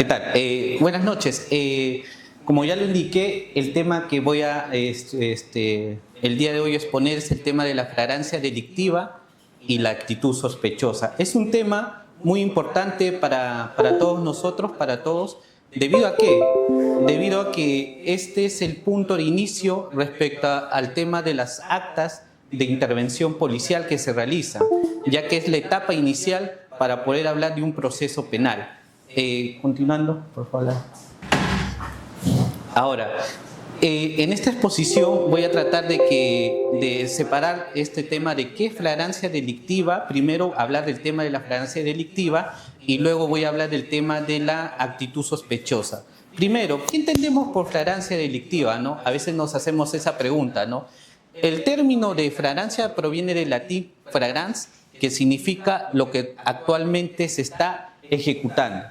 ¿Qué tal? Buenas noches. Como ya lo indiqué, el tema que voy a el día de hoy exponer es el tema de la flagrancia delictiva y la actitud sospechosa. Es un tema muy importante para todos nosotros, para todos. ¿Debido a qué? Debido a que este es el punto de inicio respecto al tema de las actas de intervención policial que se realizan, ya que es la etapa inicial para poder hablar de un proceso penal. Continuando, por favor. Ahora, en esta exposición voy a tratar de separar este tema de qué es flagrancia delictiva. Primero hablar del tema de la flagrancia delictiva y luego voy a hablar del tema de la actitud sospechosa. Primero, ¿qué entendemos por flagrancia delictiva, no? A veces nos hacemos esa pregunta, ¿no? El término de flagrancia proviene del latín flagrans, que significa lo que actualmente se está ejecutando.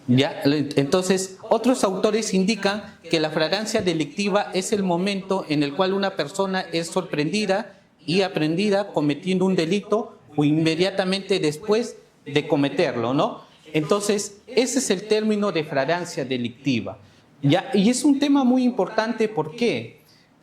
¿Ya? Entonces, otros autores indican que la flagrancia delictiva es el momento en el cual una persona es sorprendida y aprehendida cometiendo un delito o inmediatamente después de cometerlo, ¿no? Entonces, ese es el término de flagrancia delictiva, ¿ya? Y es un tema muy importante, ¿por qué?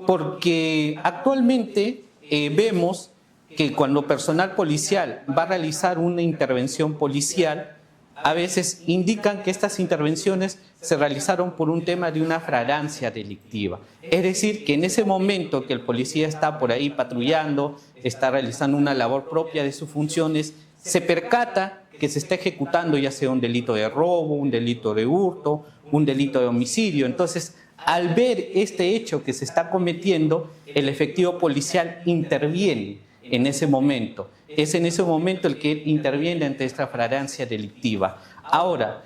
Porque actualmente vemos que cuando personal policial va a realizar una intervención policial, a veces indican que estas intervenciones se realizaron por un tema de una flagrancia delictiva. Es decir, que en ese momento que el policía está por ahí patrullando, está realizando una labor propia de sus funciones, se percata que se está ejecutando ya sea un delito de robo, un delito de hurto, un delito de homicidio. Entonces, al ver este hecho que se está cometiendo, el efectivo policial interviene en ese momento. Es en ese momento el que interviene ante esta flagrancia delictiva. Ahora,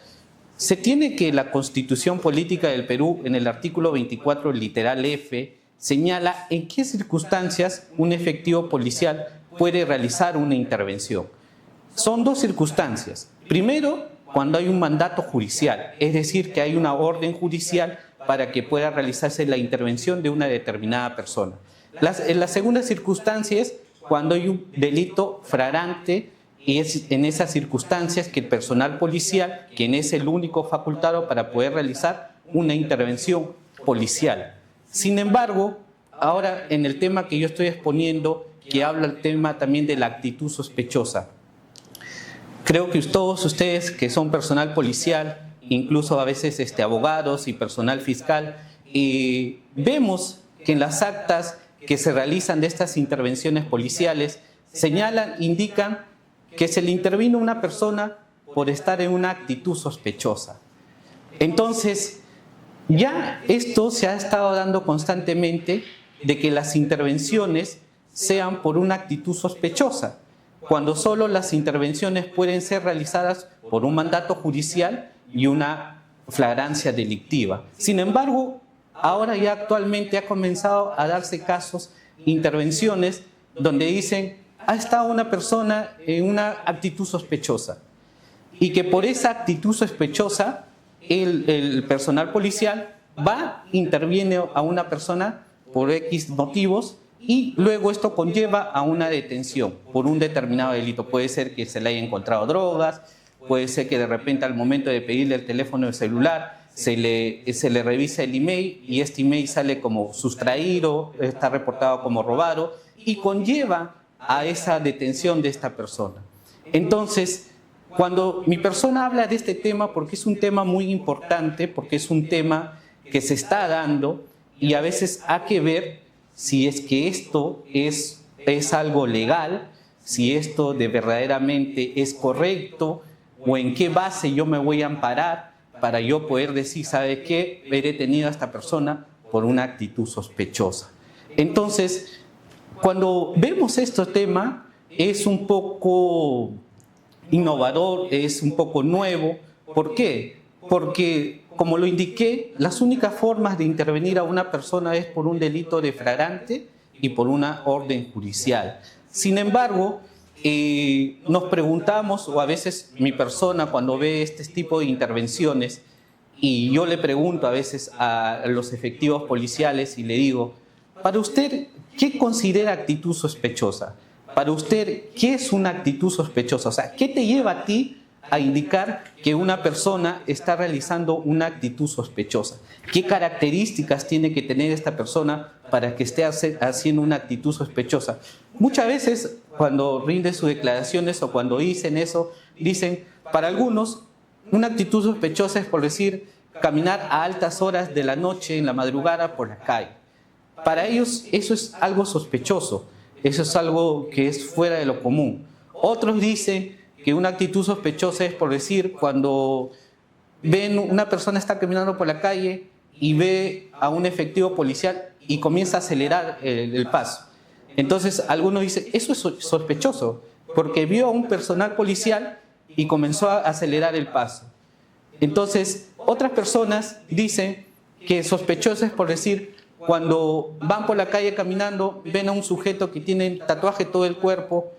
se tiene que la Constitución Política del Perú, en el artículo 24, literal F, señala en qué circunstancias un efectivo policial puede realizar una intervención. Son dos circunstancias. Primero, cuando hay un mandato judicial, es decir, que hay una orden judicial para que pueda realizarse la intervención de una determinada persona. La segunda circunstancia es cuando hay un delito flagrante, y es en esas circunstancias que el personal policial, quien es el único facultado para poder realizar una intervención policial. Sin embargo, ahora en el tema que yo estoy exponiendo, que habla el tema también de la actitud sospechosa, creo que todos ustedes que son personal policial, incluso a veces abogados y personal fiscal, vemos que en las actas que se realizan de estas intervenciones policiales señalan, indican que se le intervino a una persona por estar en una actitud sospechosa. Entonces, ya esto se ha estado dando constantemente de que las intervenciones sean por una actitud sospechosa, cuando solo las intervenciones pueden ser realizadas por un mandato judicial y una flagrancia delictiva. Sin embargo, ahora ya actualmente ha comenzado a darse casos, intervenciones, donde dicen, ha estado una persona en una actitud sospechosa y que por esa actitud sospechosa el personal policial va, interviene a una persona por X motivos y luego esto conlleva a una detención por un determinado delito. Puede ser que se le haya encontrado drogas, puede ser que de repente al momento de pedirle el teléfono del celular se le revisa el email y este email sale como sustraído, está reportado como robado y conlleva a esa detención de esta persona. Entonces, cuando mi persona habla de este tema, porque es un tema muy importante, porque es un tema que se está dando y a veces hay que ver si es que esto es algo legal, si esto de verdaderamente es correcto o en qué base yo me voy a amparar para yo poder decir, ¿sabe qué? He detenido a esta persona por una actitud sospechosa. Entonces, cuando vemos este tema, es un poco innovador, es un poco nuevo. ¿Por qué? Porque, como lo indiqué, las únicas formas de intervenir a una persona es por un delito de flagrante y por una orden judicial. Sin embargo, nos preguntamos, o a veces mi persona cuando ve este tipo de intervenciones, y yo le pregunto a veces a los efectivos policiales y le digo, para usted, ¿qué considera actitud sospechosa? Para usted, ¿qué es una actitud sospechosa? O sea, ¿qué te lleva a ti a indicar que una persona está realizando una actitud sospechosa. ¿Qué características tiene que tener esta persona para que esté haciendo una actitud sospechosa? Muchas veces cuando rinden sus declaraciones o cuando dicen eso, dicen, para algunos, una actitud sospechosa es, por decir, caminar a altas horas de la noche, en la madrugada, por la calle. Para ellos eso es algo sospechoso, eso es algo que es fuera de lo común. Otros dicen que una actitud sospechosa es, por decir, cuando ven una persona está caminando por la calle y ve a un efectivo policial y comienza a acelerar el paso. Entonces algunos dicen, eso es sospechoso, porque vio a un personal policial y comenzó a acelerar el paso. Entonces otras personas dicen que sospechoso es, por decir, cuando van por la calle caminando, ven a un sujeto que tiene tatuaje todo el cuerpo,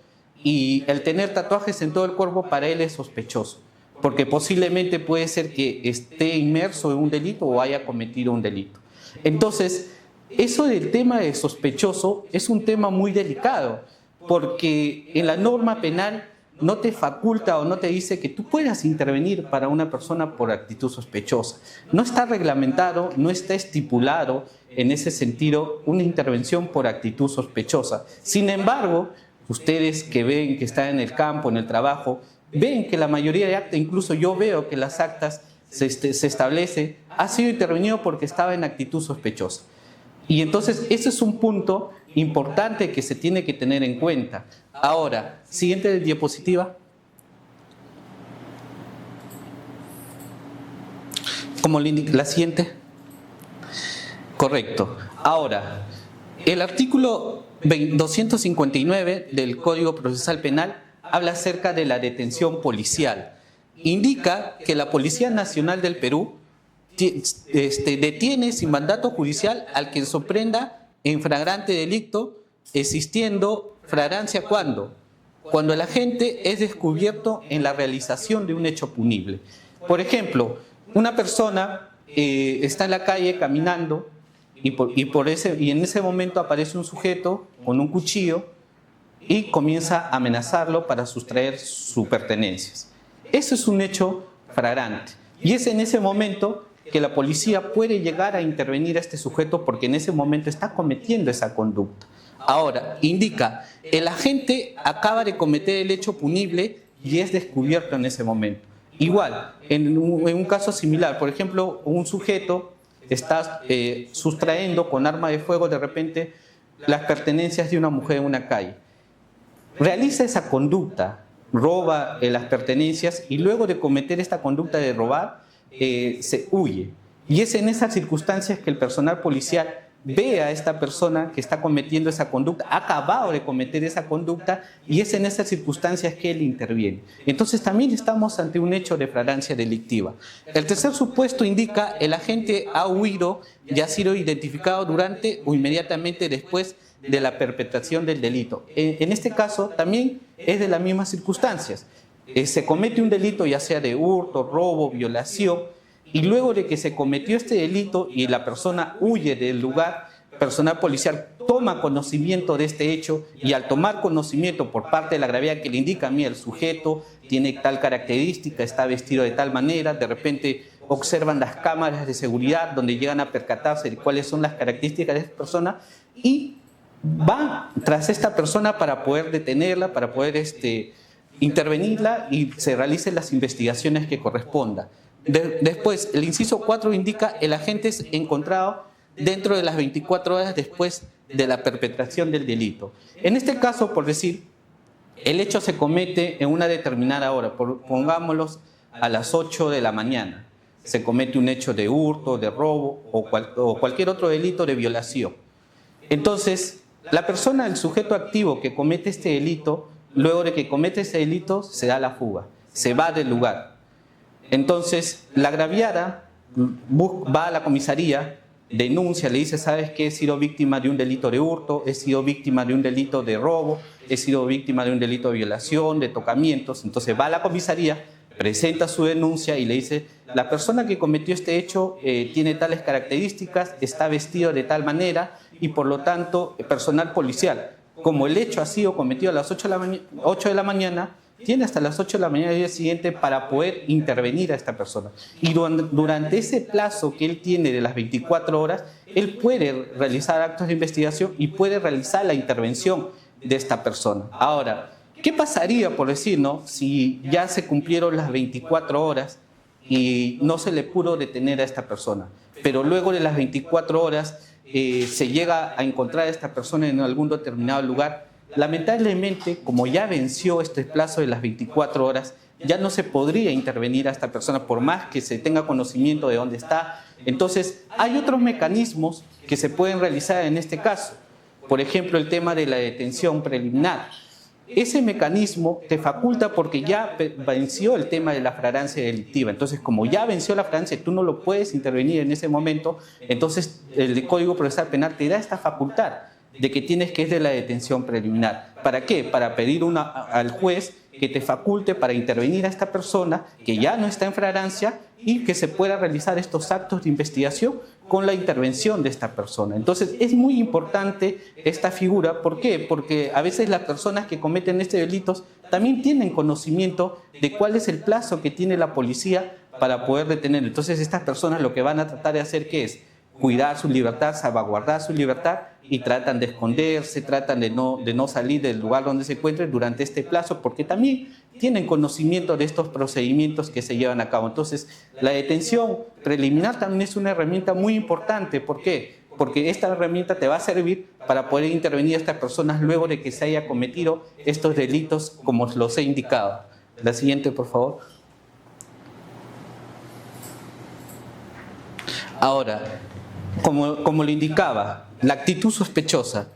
y el tener tatuajes en todo el cuerpo para él es sospechoso, porque posiblemente puede ser que esté inmerso en un delito o haya cometido un delito. Entonces, eso del tema de sospechoso es un tema muy delicado, porque en la norma penal no te faculta o no te dice que tú puedas intervenir para una persona por actitud sospechosa. No está reglamentado, no está estipulado en ese sentido una intervención por actitud sospechosa. Sin embargo, ustedes que ven que están en el campo, en el trabajo, ven que la mayoría de actas, incluso yo veo que las actas se establece, ha sido intervenido porque estaba en actitud sospechosa. Y entonces ese es un punto importante que se tiene que tener en cuenta. Ahora, siguiente diapositiva. Como la siguiente. Correcto. Ahora, el artículo 259 del Código Procesal Penal habla acerca de la detención policial. Indica que la Policía Nacional del Perú detiene sin mandato judicial al que sorprenda en flagrante delito, existiendo flagrancia ¿cuándo? Cuando el agente es descubierto en la realización de un hecho punible. Por ejemplo, una persona está en la calle caminando y en ese momento aparece un sujeto con un cuchillo y comienza a amenazarlo para sustraer sus pertenencias. Eso es un hecho flagrante. Y es en ese momento que la policía puede llegar a intervenir a este sujeto porque en ese momento está cometiendo esa conducta. Ahora, indica, el agente acaba de cometer el hecho punible y es descubierto en ese momento. Igual, en un caso similar, por ejemplo, un sujeto está sustrayendo con arma de fuego de repente las pertenencias de una mujer en una calle. Realiza esa conducta, roba las pertenencias y luego de cometer esta conducta de robar, se huye. Y es en esas circunstancias que el personal policial ve a esta persona que está cometiendo esa conducta, ha acabado de cometer esa conducta y es en esas circunstancias que él interviene. Entonces también estamos ante un hecho de flagrancia delictiva. El tercer supuesto indica el agente ha huido y ha sido identificado durante o inmediatamente después de la perpetración del delito. En este caso también es de las mismas circunstancias. Se comete un delito ya sea de hurto, robo, violación, y luego de que se cometió este delito y la persona huye del lugar, personal policial toma conocimiento de este hecho y al tomar conocimiento por parte de la gravedad que le indica a mí el sujeto tiene tal característica, está vestido de tal manera, de repente observan las cámaras de seguridad donde llegan a percatarse de cuáles son las características de esta persona y van tras esta persona para poder detenerla, para poder intervenirla y se realicen las investigaciones que correspondan. Después, el inciso 4 indica el agente es encontrado dentro de las 24 horas después de la perpetración del delito. En este caso, por decir, el hecho se comete en una determinada hora, pongámoslos a las 8 de la mañana. Se comete un hecho de hurto, de robo o cualquier otro delito de violación. Entonces, la persona, el sujeto activo que comete este delito, luego de que comete ese delito, se da la fuga, se va del lugar. Entonces, la agraviada va a la comisaría, denuncia, le dice, ¿sabes qué? He sido víctima de un delito de hurto, he sido víctima de un delito de robo, he sido víctima de un delito de violación, de tocamientos. Entonces va a la comisaría, presenta su denuncia y le dice, la persona que cometió este hecho tiene tales características, está vestido de tal manera y por lo tanto, personal policial, como el hecho ha sido cometido a las 8 de la mañana, tiene hasta las 8 de la mañana del día siguiente para poder intervenir a esta persona. Y durante ese plazo que él tiene de las 24 horas, él puede realizar actos de investigación y puede realizar la intervención de esta persona. Ahora, ¿qué pasaría, por decir, ¿no?, si ya se cumplieron las 24 horas y no se le pudo detener a esta persona, pero luego de las 24 horas se llega a encontrar a esta persona en algún determinado lugar? Lamentablemente, como ya venció este plazo de las 24 horas, ya no se podría intervenir a esta persona por más que se tenga conocimiento de dónde está. Entonces, hay otros mecanismos que se pueden realizar en este caso. Por ejemplo, el tema de la detención preliminar. Ese mecanismo te faculta porque ya venció el tema de la flagrancia delictiva. Entonces, como ya venció la flagrancia, tú no lo puedes intervenir en ese momento. Entonces, el Código Procesal Penal te da esta facultad de que tienes que ir de la detención preliminar. ¿Para qué? Para pedir al juez que te faculte para intervenir a esta persona que ya no está en flagrancia y que se pueda realizar estos actos de investigación con la intervención de esta persona. Entonces, es muy importante esta figura. ¿Por qué? Porque a veces las personas que cometen estos delitos también tienen conocimiento de cuál es el plazo que tiene la policía para poder detener. Entonces, estas personas lo que van a tratar de hacer, ¿qué es? Cuidar su libertad, salvaguardar su libertad, y tratan de esconderse, tratan de no salir del lugar donde se encuentren durante este plazo, porque también tienen conocimiento de estos procedimientos que se llevan a cabo. Entonces, la detención preliminar también es una herramienta muy importante. ¿Por qué? Porque esta herramienta te va a servir para poder intervenir a estas personas luego de que se haya cometido estos delitos como los he indicado. La siguiente, por favor. Ahora, como lo indicaba, la actitud sospechosa.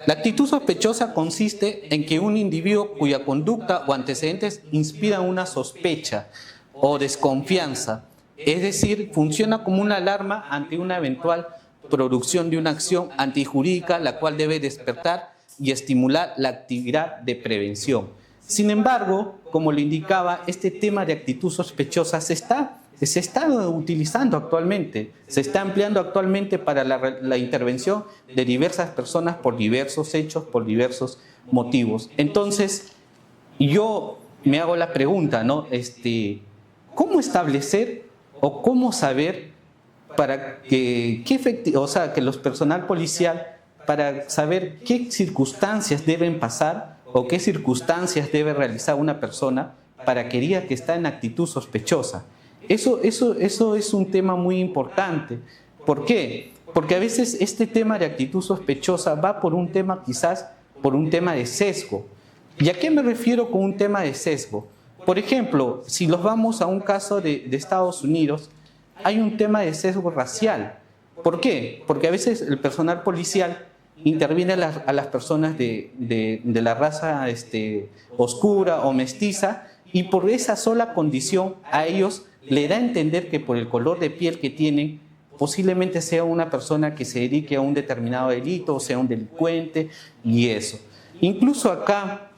La actitud sospechosa consiste en que un individuo cuya conducta o antecedentes inspiran una sospecha o desconfianza, es decir, funciona como una alarma ante una eventual producción de una acción antijurídica, la cual debe despertar y estimular la actividad de prevención. Sin embargo, como lo indicaba, este tema de actitud sospechosa se está utilizando actualmente, se está empleando actualmente para la intervención de diversas personas por diversos hechos, por diversos motivos. Entonces, yo me hago la pregunta, ¿no? ¿Cómo establecer o cómo saber para que los personal policial, para saber qué circunstancias deben pasar o qué circunstancias debe realizar una persona para que diga que está en actitud sospechosa? Eso es un tema muy importante. ¿Por qué? Porque a veces este tema de actitud sospechosa va por un tema, quizás por un tema de sesgo. ¿Y a qué me refiero con un tema de sesgo? Por ejemplo, si nos vamos a un caso de Estados Unidos, hay un tema de sesgo racial. ¿Por qué? Porque a veces el personal policial interviene a las personas de la raza oscura o mestiza, y por esa sola condición a ellos le da a entender que por el color de piel que tienen, posiblemente sea una persona que se dedique a un determinado delito, o sea un delincuente, y eso. Incluso acá,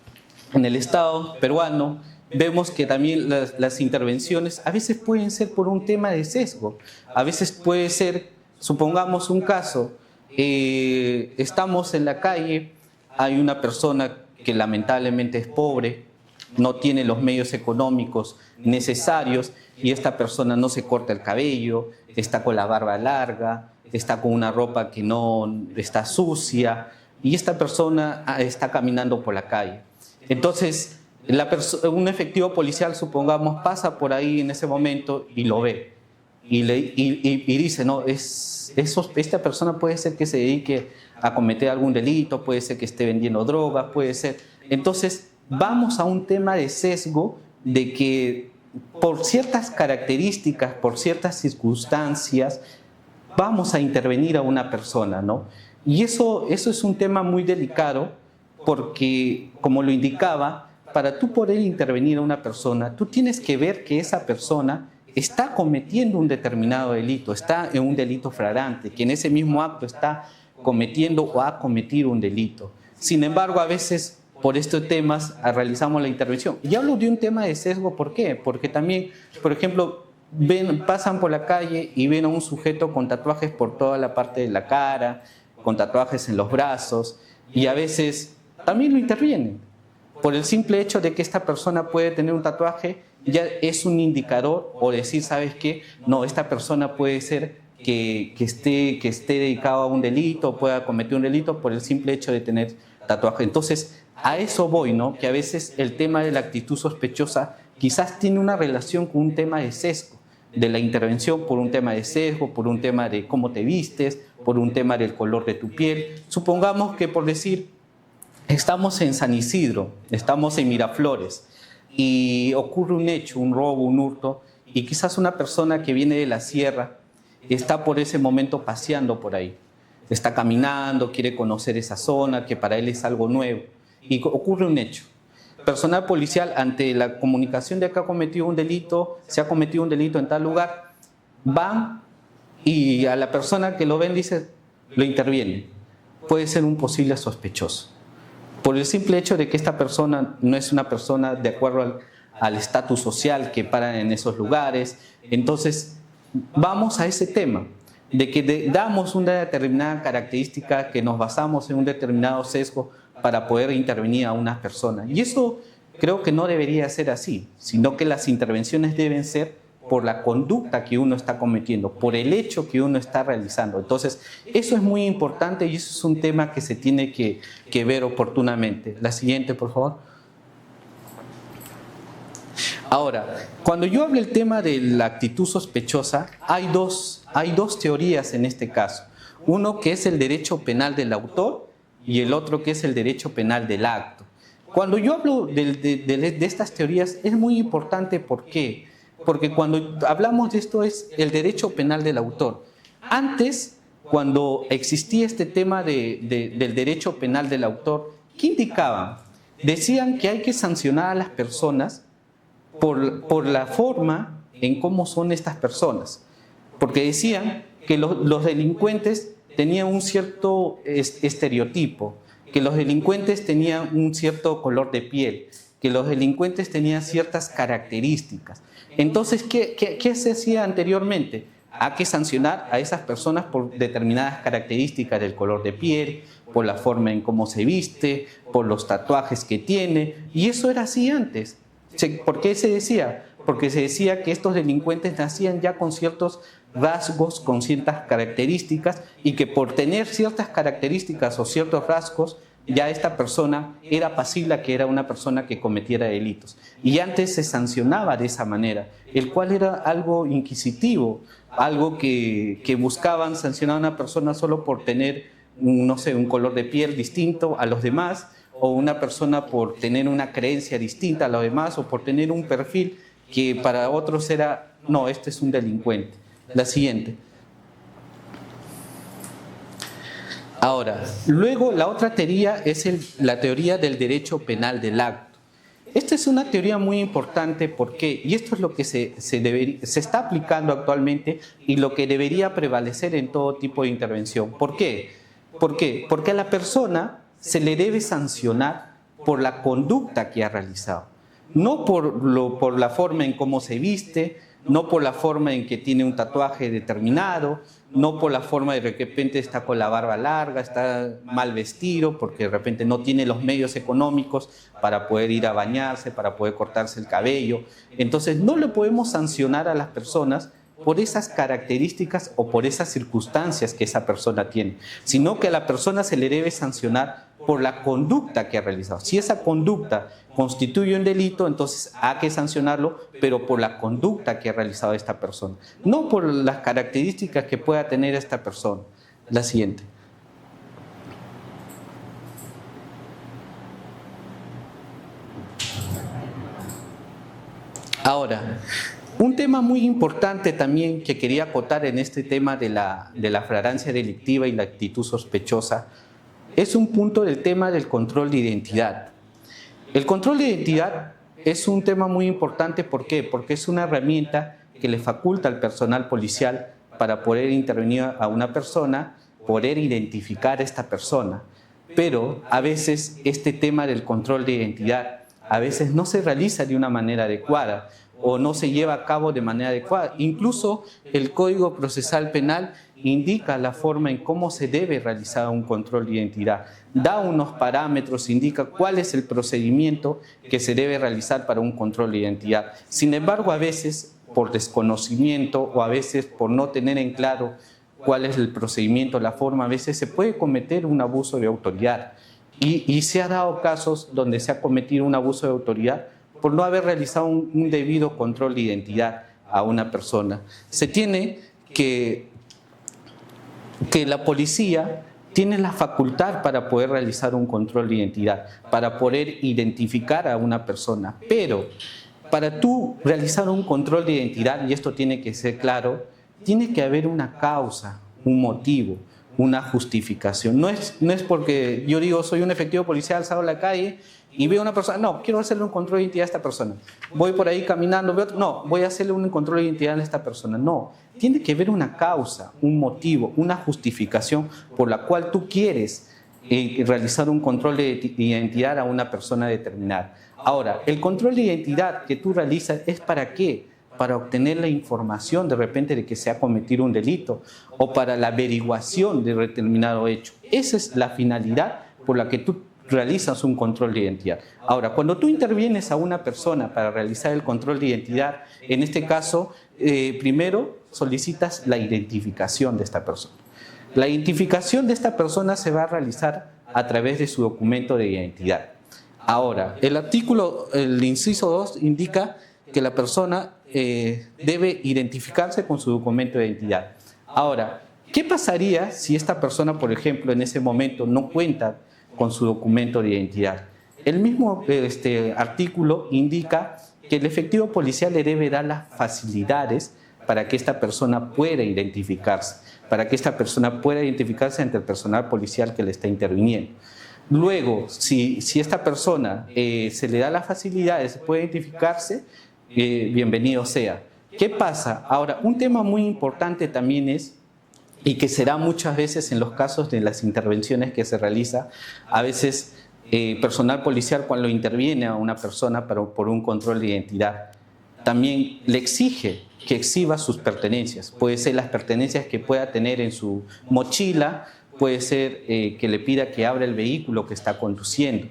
en el Estado peruano, vemos que también las intervenciones a veces pueden ser por un tema de sesgo. A veces puede ser, supongamos un caso, estamos en la calle, hay una persona que lamentablemente es pobre, no tiene los medios económicos necesarios, y esta persona no se corta el cabello, está con la barba larga, está con una ropa que no está sucia, y esta persona está caminando por la calle. Entonces, un efectivo policial, supongamos, pasa por ahí en ese momento y lo ve, y dice, no, esta persona puede ser que se dedique a cometer algún delito, puede ser que esté vendiendo drogas, puede ser. Entonces, vamos a un tema de sesgo, de que por ciertas características, por ciertas circunstancias, vamos a intervenir a una persona, ¿no? Y eso es un tema muy delicado, porque, como lo indicaba, para tú poder intervenir a una persona, tú tienes que ver que esa persona está cometiendo un determinado delito, está en un delito flagrante, que en ese mismo acto está cometiendo o ha cometido un delito. Sin embargo, a veces por estos temas realizamos la intervención. Y hablo de un tema de sesgo, ¿por qué? Porque también, por ejemplo, pasan por la calle y ven a un sujeto con tatuajes por toda la parte de la cara, con tatuajes en los brazos, y a veces también lo intervienen. Por el simple hecho de que esta persona puede tener un tatuaje, ya es un indicador o decir, ¿sabes qué? No, esta persona puede ser que esté dedicado a un delito, pueda cometer un delito por el simple hecho de tener tatuaje. Entonces, a eso voy, ¿no? Que a veces el tema de la actitud sospechosa quizás tiene una relación con un tema de sesgo, de la intervención por un tema de sesgo, por un tema de cómo te vistes, por un tema del color de tu piel. Supongamos que, por decir, estamos en San Isidro, estamos en Miraflores y ocurre un hecho, un robo, un hurto, y quizás una persona que viene de la sierra está por ese momento paseando por ahí, está caminando, quiere conocer esa zona, que para él es algo nuevo, y ocurre un hecho. Personal policial, ante la comunicación de que ha cometido un delito, se ha cometido un delito en tal lugar, van y a la persona que lo ven dice, lo interviene. Puede ser un posible sospechoso. Por el simple hecho de que esta persona no es una persona de acuerdo al estatus social que para en esos lugares. Entonces, vamos a ese tema, de que damos una determinada característica, que nos basamos en un determinado sesgo para poder intervenir a una persona. Y eso creo que no debería ser así, sino que las intervenciones deben ser por la conducta que uno está cometiendo, por el hecho que uno está realizando. Entonces, eso es muy importante y eso es un tema que se tiene que ver oportunamente. La siguiente, por favor. Ahora, cuando yo hablo del tema de la actitud sospechosa, hay dos teorías en este caso. Uno que es el derecho penal del autor y el otro que es el derecho penal del acto. Cuando yo hablo de estas teorías es muy importante, ¿por qué? Porque cuando hablamos de esto es el derecho penal del autor. Antes, cuando existía este tema del derecho penal del autor, ¿qué indicaban? Decían que hay que sancionar a las personas por la forma en cómo son estas personas. Porque decían que los delincuentes tenían un cierto estereotipo, que los delincuentes tenían un cierto color de piel, que los delincuentes tenían ciertas características. Entonces, ¿qué se hacía anteriormente? Hay que sancionar a esas personas por determinadas características del color de piel, por la forma en cómo se viste, por los tatuajes que tiene, y eso era así antes. ¿Por qué se decía? Porque se decía que estos delincuentes nacían ya con ciertos rasgos, con ciertas características, y que por tener ciertas características o ciertos rasgos, ya esta persona era pasible a que era una persona que cometiera delitos. Y antes se sancionaba de esa manera, el cual era algo inquisitivo, algo que buscaban sancionar a una persona solo por tener, no sé, un color de piel distinto a los demás, o una persona por tener una creencia distinta a los demás, o por tener un perfil que para otros era, no, este es un delincuente. La siguiente. Ahora, luego la otra teoría es la teoría del derecho penal del acto. Esta es una teoría muy importante, ¿por qué? Y esto es lo que se está aplicando actualmente y lo que debería prevalecer en todo tipo de intervención. ¿Por qué? ¿Por qué? Porque a la persona se le debe sancionar por la conducta que ha realizado, no por la forma en cómo se viste, no por la forma en que tiene un tatuaje determinado, no por la forma de repente está con la barba larga, está mal vestido, porque de repente no tiene los medios económicos para poder ir a bañarse, para poder cortarse el cabello. Entonces no le podemos sancionar a las personas por esas características o por esas circunstancias que esa persona tiene, sino que a la persona se le debe sancionar por la conducta que ha realizado. Si esa conducta constituye un delito, entonces hay que sancionarlo, pero por la conducta que ha realizado esta persona, no por las características que pueda tener esta persona. La siguiente. Ahora, un tema muy importante también que quería acotar en este tema de la flagrancia delictiva y la actitud sospechosa es un punto del tema del control de identidad. El control de identidad es un tema muy importante, ¿por qué? Porque es una herramienta que le faculta al personal policial para poder intervenir a una persona, poder identificar a esta persona. Pero a veces este tema del control de identidad a veces no se realiza de una manera adecuada o no se lleva a cabo de manera adecuada. Incluso el Código Procesal Penal indica la forma en cómo se debe realizar un control de identidad, da unos parámetros, indica cuál es el procedimiento que se debe realizar para un control de identidad. Sin embargo, a veces por desconocimiento o a veces por no tener en claro cuál es el procedimiento, la forma, a veces se puede cometer un abuso de autoridad. Y se ha dado casos donde se ha cometido un abuso de autoridad por no haber realizado un debido control de identidad a una persona. Se tiene que la policía tiene la facultad para poder realizar un control de identidad, para poder identificar a una persona. Pero para tú realizar un control de identidad, y esto tiene que ser claro, tiene que haber una causa, un motivo, una justificación. No es porque yo digo, soy un efectivo policial, salgo a la calle y veo a una persona, no, quiero hacerle un control de identidad a esta persona. Voy por ahí caminando, veo otro, no, voy a hacerle un control de identidad a esta persona. No, tiene que haber una causa, un motivo, una justificación por la cual tú quieres realizar un control de identidad a una persona determinada. Ahora, el control de identidad que tú realizas es ¿para qué? Para obtener la información de repente de que se ha cometido un delito o para la averiguación de determinado hecho. Esa es la finalidad por la que tú realizas un control de identidad. Ahora, cuando tú intervienes a una persona para realizar el control de identidad, en este caso, primero solicitas la identificación de esta persona. La identificación de esta persona se va a realizar a través de su documento de identidad. Ahora, el inciso 2 indica que la persona debe identificarse con su documento de identidad. Ahora, ¿qué pasaría si esta persona, por ejemplo, en ese momento no cuenta con su documento de identidad? El mismo artículo indica que el efectivo policial le debe dar las facilidades para que esta persona pueda identificarse, para que esta persona pueda identificarse ante el personal policial que le está interviniendo. Luego, si esta persona se le da las facilidades, puede identificarse, bienvenido sea. ¿Qué pasa? Ahora, un tema muy importante también es, y que será muchas veces en los casos de las intervenciones que se realiza, a veces personal policial cuando interviene a una persona por un control de identidad, también le exige que exhiba sus pertenencias. Puede ser las pertenencias que pueda tener en su mochila, puede ser que le pida que abra el vehículo que está conduciendo.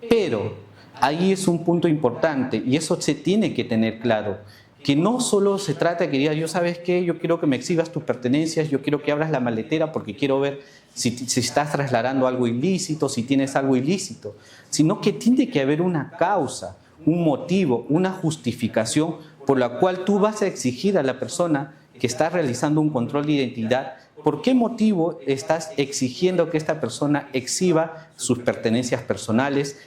Pero ahí es un punto importante y eso se tiene que tener claro, que no solo se trata de que diga, yo sabes qué, yo quiero que me exhibas tus pertenencias, yo quiero que abras la maletera porque quiero ver si estás trasladando algo ilícito, si tienes algo ilícito, sino que tiene que haber una causa, un motivo, una justificación por la cual tú vas a exigir a la persona que está realizando un control de identidad. ¿Por qué motivo estás exigiendo que esta persona exhiba sus pertenencias personales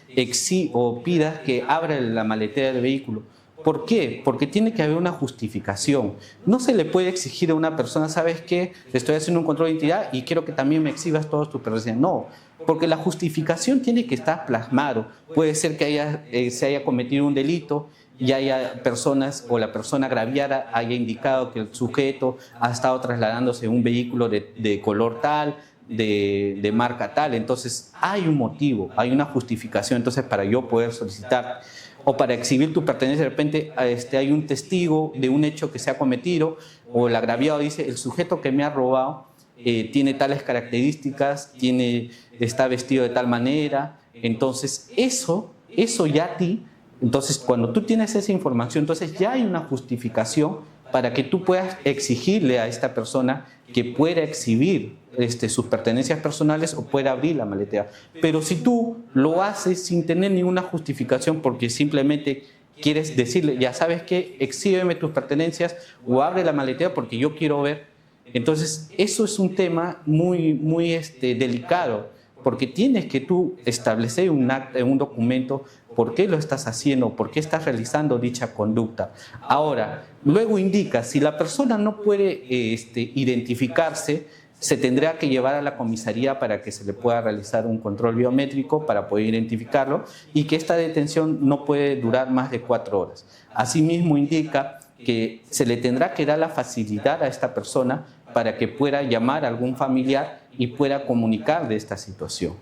o pidas que abra la maletera del vehículo? ¿Por qué? Porque tiene que haber una justificación. No se le puede exigir a una persona, ¿sabes qué? Te estoy haciendo un control de identidad y quiero que también me exhibas todas tus pertenencias. No, porque la justificación tiene que estar plasmado. Puede ser que se haya cometido un delito y haya personas o la persona agraviada haya indicado que el sujeto ha estado trasladándose en un vehículo de color tal, de marca tal. Entonces hay un motivo, hay una justificación entonces para yo poder solicitar o para exhibir tu pertenencia. De repente hay un testigo de un hecho que se ha cometido o el agraviado dice el sujeto que me ha robado tiene tales características, está vestido de tal manera. Entonces eso ya a ti. Entonces, cuando tú tienes esa información, entonces ya hay una justificación para que tú puedas exigirle a esta persona que pueda exhibir sus pertenencias personales o pueda abrir la maletera. Pero si tú lo haces sin tener ninguna justificación porque simplemente quieres decirle, ya sabes qué, exhíbeme tus pertenencias o abre la maletera porque yo quiero ver, entonces eso es un tema muy, muy delicado, porque tienes que tú establecer un acta, un documento, por qué lo estás haciendo, por qué estás realizando dicha conducta. Ahora, luego indica, si la persona no puede identificarse, se tendrá que llevar a la comisaría para que se le pueda realizar un control biométrico para poder identificarlo y que esta detención no puede durar más de 4 horas. Asimismo indica que se le tendrá que dar la facilidad a esta persona para que pueda llamar a algún familiar y pueda comunicar de esta situación.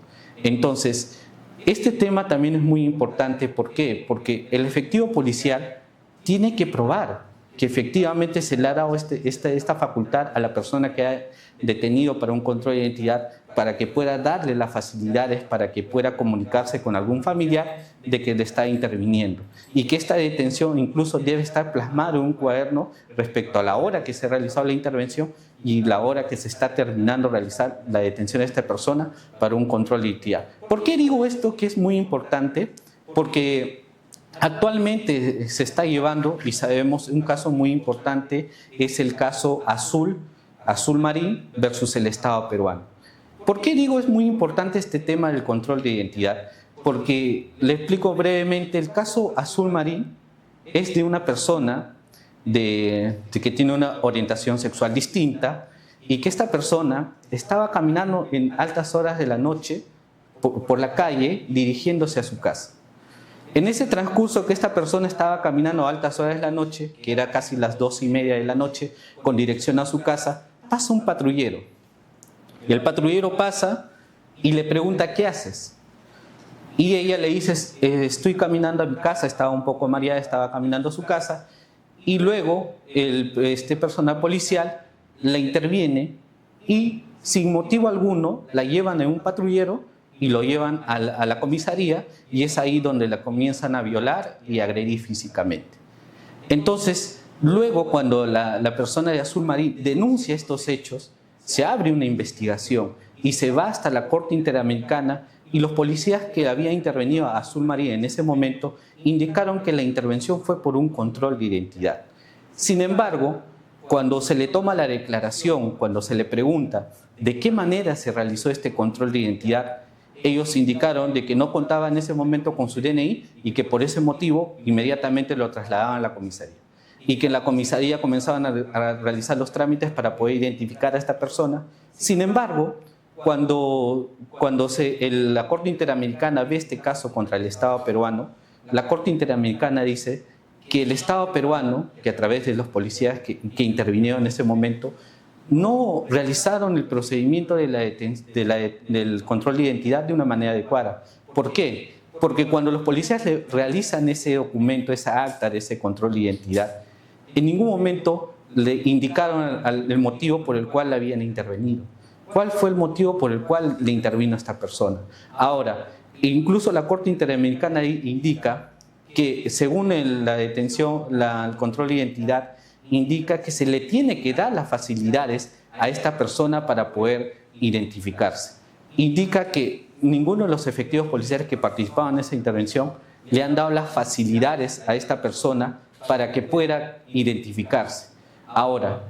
Entonces, este tema también es muy importante. ¿Por qué? Porque el efectivo policial tiene que probar. que efectivamente se le ha dado esta facultad a la persona que ha detenido para un control de identidad, para que pueda darle las facilidades, para que pueda comunicarse con algún familiar de que le está interviniendo. Y que esta detención incluso debe estar plasmada en un cuaderno respecto a la hora que se ha realizado la intervención y la hora que se está terminando de realizar la detención de esta persona para un control de identidad. ¿Por qué digo esto que es muy importante? Porque actualmente se está llevando, y sabemos, un caso muy importante es el caso Azul Marín versus el Estado peruano. ¿Por qué digo es muy importante este tema del control de identidad? Porque le explico brevemente, el caso Azul Marín es de una persona que tiene una orientación sexual distinta y que esta persona estaba caminando en altas horas de la noche por la calle dirigiéndose a su casa. En ese transcurso que esta persona estaba caminando a altas horas de la noche, que era casi las 2:30 de la noche, con dirección a su casa, pasa un patrullero. Y el patrullero pasa y le pregunta, ¿qué haces? Y ella le dice, estoy caminando a mi casa, estaba un poco mareada, estaba caminando a su casa. Y luego este personal policial la interviene y sin motivo alguno la llevan en un patrullero y lo llevan a la comisaría, y es ahí donde la comienzan a violar y agredir físicamente. Entonces, luego cuando la persona de Azul Marín denuncia estos hechos, se abre una investigación y se va hasta la Corte Interamericana, y los policías que habían intervenido a Azul Marín en ese momento indicaron que la intervención fue por un control de identidad. Sin embargo, cuando se le toma la declaración, cuando se le pregunta de qué manera se realizó este control de identidad, ellos indicaron de que no contaban en ese momento con su DNI y que por ese motivo inmediatamente lo trasladaban a la comisaría. Y que en la comisaría comenzaban a realizar los trámites para poder identificar a esta persona. Sin embargo, cuando la Corte Interamericana ve este caso contra el Estado peruano, la Corte Interamericana dice que el Estado peruano, que a través de los policías que intervinieron en ese momento, no realizaron el procedimiento del control de identidad de una manera adecuada. ¿Por qué? Porque cuando los policías realizan ese documento, esa acta de ese control de identidad, en ningún momento le indicaron el motivo por el cual habían intervenido. ¿Cuál fue el motivo por el cual le intervino esta persona? Ahora, incluso la Corte Interamericana indica que según la detención, el control de identidad, indica que se le tiene que dar las facilidades a esta persona para poder identificarse. Indica que ninguno de los efectivos policiales que participaban en esa intervención le han dado las facilidades a esta persona para que pueda identificarse. Ahora,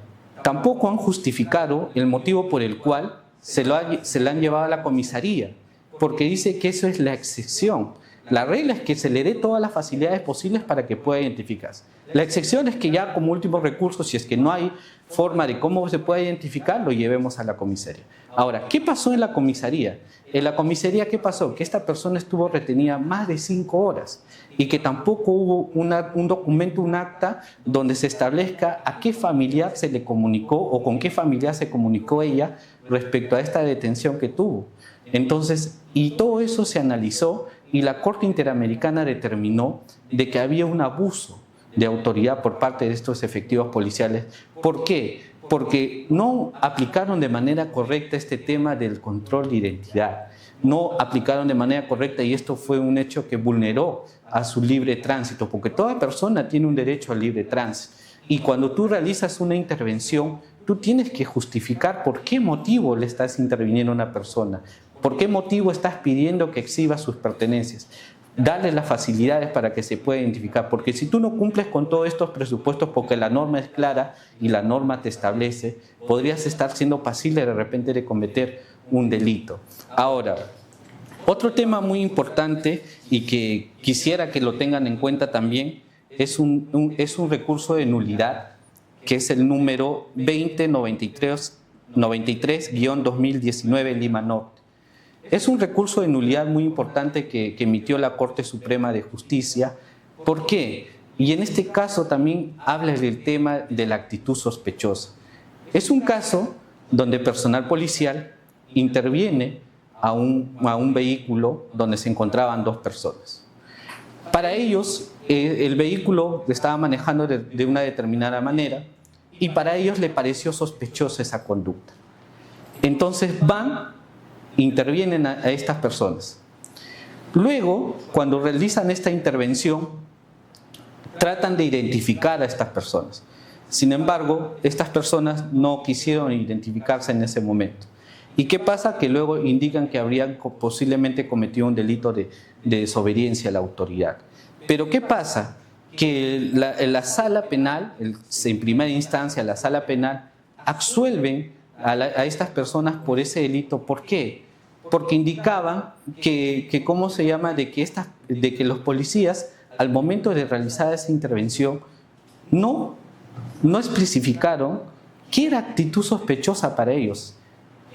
tampoco han justificado el motivo por el cual se la han llevado a la comisaría, porque dice que eso es la excepción. La regla es que se le dé todas las facilidades posibles para que pueda identificarse. La excepción es que ya como último recurso, si es que no hay forma de cómo se pueda identificar, lo llevemos a la comisaría. Ahora, ¿qué pasó en la comisaría? En la comisaría, ¿qué pasó? Que esta persona estuvo retenida más de 5 horas y que tampoco hubo un documento, un acta donde se establezca a qué familiar se le comunicó o con qué familiar se comunicó ella respecto a esta detención que tuvo. Entonces, y todo eso se analizó y la Corte Interamericana determinó de que había un abuso de autoridad por parte de estos efectivos policiales. ¿Por qué? Porque no aplicaron de manera correcta este tema del control de identidad. No aplicaron de manera correcta, y esto fue un hecho que vulneró a su libre tránsito, porque toda persona tiene un derecho al libre tránsito. Y cuando tú realizas una intervención, tú tienes que justificar por qué motivo le estás interviniendo a una persona, por qué motivo estás pidiendo que exhiba sus pertenencias. Darle las facilidades para que se pueda identificar, porque si tú no cumples con todos estos presupuestos porque la norma es clara y la norma te establece, podrías estar siendo pasible de repente de cometer un delito. Ahora, otro tema muy importante y que quisiera que lo tengan en cuenta también es un recurso de nulidad, que es el número 2093-2019 Lima Norte. Es un recurso de nulidad muy importante que emitió la Corte Suprema de Justicia. ¿Por qué? Y en este caso también habla del tema de la actitud sospechosa. Es un caso donde personal policial interviene a un vehículo donde se encontraban 2 personas. Para ellos, el vehículo estaba manejando de una determinada manera y para ellos le pareció sospechosa esa conducta. Entonces intervienen a estas personas. Luego, cuando realizan esta intervención, tratan de identificar a estas personas. Sin embargo, estas personas no quisieron identificarse en ese momento. ¿Y qué pasa? Que luego indican que habrían posiblemente cometido un delito de desobediencia a la autoridad. Pero ¿qué pasa? Que la sala penal, en primera instancia la sala penal, absuelven a estas personas por ese delito. ¿Por qué? Porque indicaban ¿cómo se llama? De que los policías, al momento de realizar esa intervención, no especificaron qué era actitud sospechosa para ellos.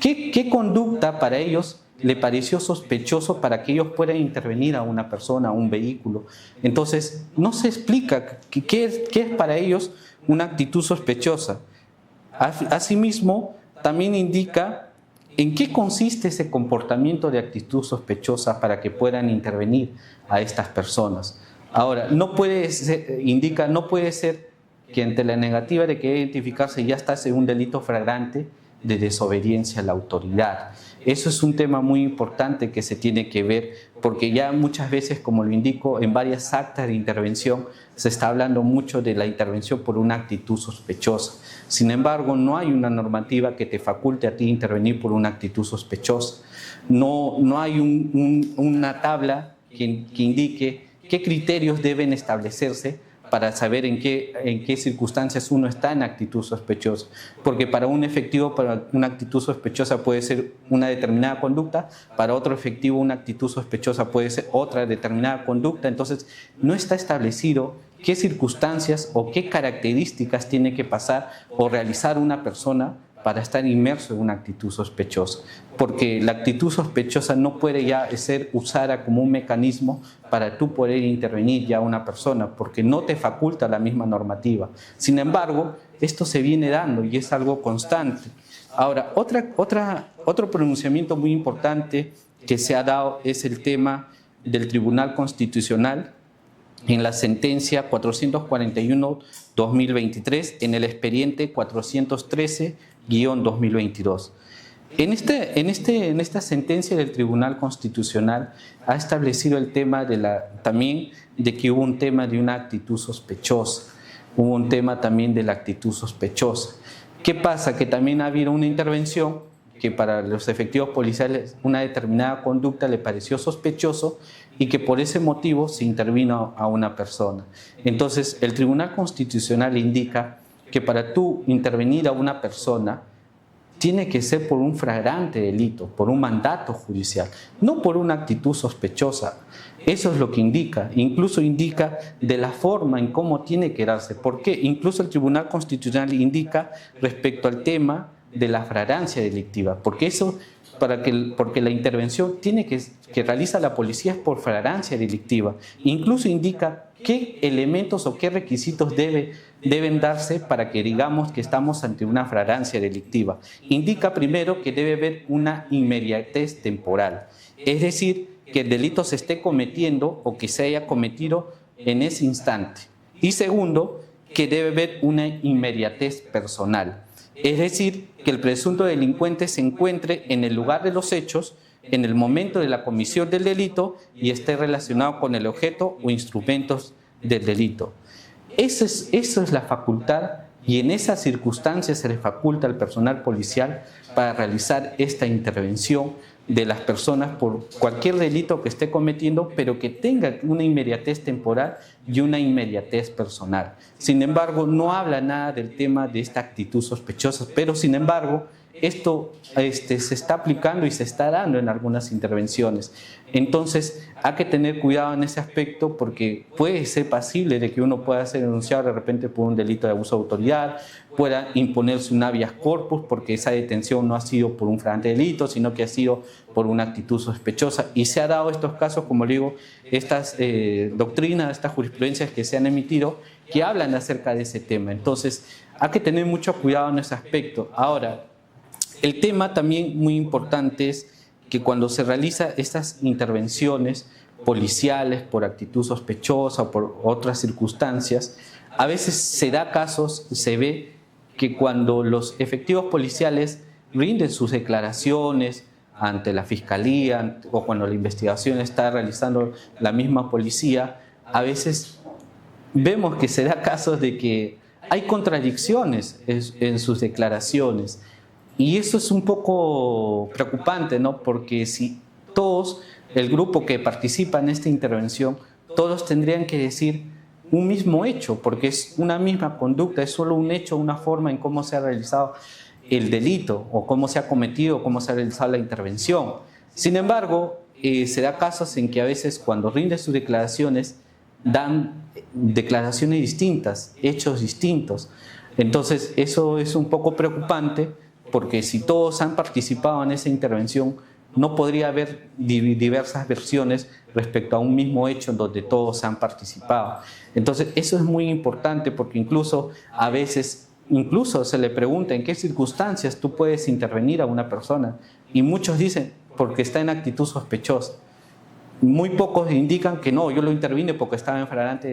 ¿Qué conducta para ellos le pareció sospechoso para que ellos puedan intervenir a una persona, a un vehículo? Entonces, no se explica qué es para ellos una actitud sospechosa. Asimismo, también indica en qué consiste ese comportamiento de actitud sospechosa para que puedan intervenir a estas personas. Ahora, no puede ser que ante la negativa de que identificarse ya está en un delito flagrante de desobediencia a la autoridad. Eso es un tema muy importante que se tiene que ver, porque ya muchas veces, como lo indico, en varias actas de intervención se está hablando mucho de la intervención por una actitud sospechosa. Sin embargo, no hay una normativa que te faculte a ti intervenir por una actitud sospechosa. No hay una tabla que indique qué criterios deben establecerse para saber en qué circunstancias uno está en actitud sospechosa. Porque para un efectivo, para una actitud sospechosa puede ser una determinada conducta, para otro efectivo una actitud sospechosa puede ser otra determinada conducta. Entonces, no está establecido qué circunstancias o qué características tiene que pasar o realizar una persona para estar inmerso en una actitud sospechosa, porque la actitud sospechosa no puede ya ser usada como un mecanismo para tú poder intervenir ya a una persona, porque no te faculta la misma normativa. Sin embargo, esto se viene dando y es algo constante. Ahora, otro pronunciamiento muy importante que se ha dado es el tema del Tribunal Constitucional en la sentencia 441/2023, en el expediente 413-2022. En esta sentencia del Tribunal Constitucional ha establecido el tema también de que hubo un tema de una actitud sospechosa, hubo un tema también de la actitud sospechosa. ¿Qué pasa? Que también ha habido una intervención que para los efectivos policiales una determinada conducta le pareció sospechoso y que por ese motivo se intervino a una persona. Entonces, el Tribunal Constitucional indica que para tú intervenir a una persona tiene que ser por un flagrante delito, por un mandato judicial, no por una actitud sospechosa. Eso es lo que indica. Incluso indica de la forma en cómo tiene que darse. ¿Por qué? Incluso el Tribunal Constitucional indica respecto al tema de la flagrancia delictiva, porque la intervención que realiza la policía es por flagrancia delictiva. Incluso indica qué elementos o qué requisitos deben darse para que digamos que estamos ante una flagrancia delictiva. Indica primero que debe haber una inmediatez temporal, es decir, que el delito se esté cometiendo o que se haya cometido en ese instante. Y segundo, que debe haber una inmediatez personal. Es decir, que el presunto delincuente se encuentre en el lugar de los hechos, en el momento de la comisión del delito y esté relacionado con el objeto o instrumentos del delito. Eso es la facultad y en esas circunstancias se le faculta al personal policial para realizar esta intervención de las personas por cualquier delito que esté cometiendo, pero que tenga una inmediatez temporal y una inmediatez personal. Sin embargo, no habla nada del tema de esta actitud sospechosa, pero sin embargo, esto se está aplicando y se está dando en algunas intervenciones. Entonces, hay que tener cuidado en ese aspecto porque puede ser pasible de que uno pueda ser denunciado de repente por un delito de abuso de autoridad, pueda imponerse un habeas corpus porque esa detención no ha sido por un flagrante delito, sino que ha sido por una actitud sospechosa. Y se ha dado estos casos, como le digo, estas doctrinas, estas jurisprudencias que se han emitido, que hablan acerca de ese tema. Entonces, hay que tener mucho cuidado en ese aspecto. Ahora, el tema también muy importante es que cuando se realizan estas intervenciones policiales por actitud sospechosa o por otras circunstancias, a veces se da casos, se ve que cuando los efectivos policiales rinden sus declaraciones ante la fiscalía o cuando la investigación está realizando la misma policía, a veces vemos que se da casos de que hay contradicciones en sus declaraciones. Y eso es un poco preocupante, ¿no? Porque si todos, el grupo que participa en esta intervención, todos tendrían que decir un mismo hecho, porque es una misma conducta, es solo un hecho, una forma en cómo se ha realizado el delito o cómo se ha cometido, cómo se ha realizado la intervención. Sin embargo, se da casos en que a veces cuando rinden sus declaraciones dan declaraciones distintas, hechos distintos. Entonces eso es un poco preocupante porque si todos han participado en esa intervención no podría haber diversas versiones respecto a un mismo hecho en donde todos han participado. Entonces eso es muy importante porque incluso a veces se le pregunta en qué circunstancias tú puedes intervenir a una persona y muchos dicen porque está en actitud sospechosa. Muy pocos indican que no, yo lo intervine porque estaba en flagrancia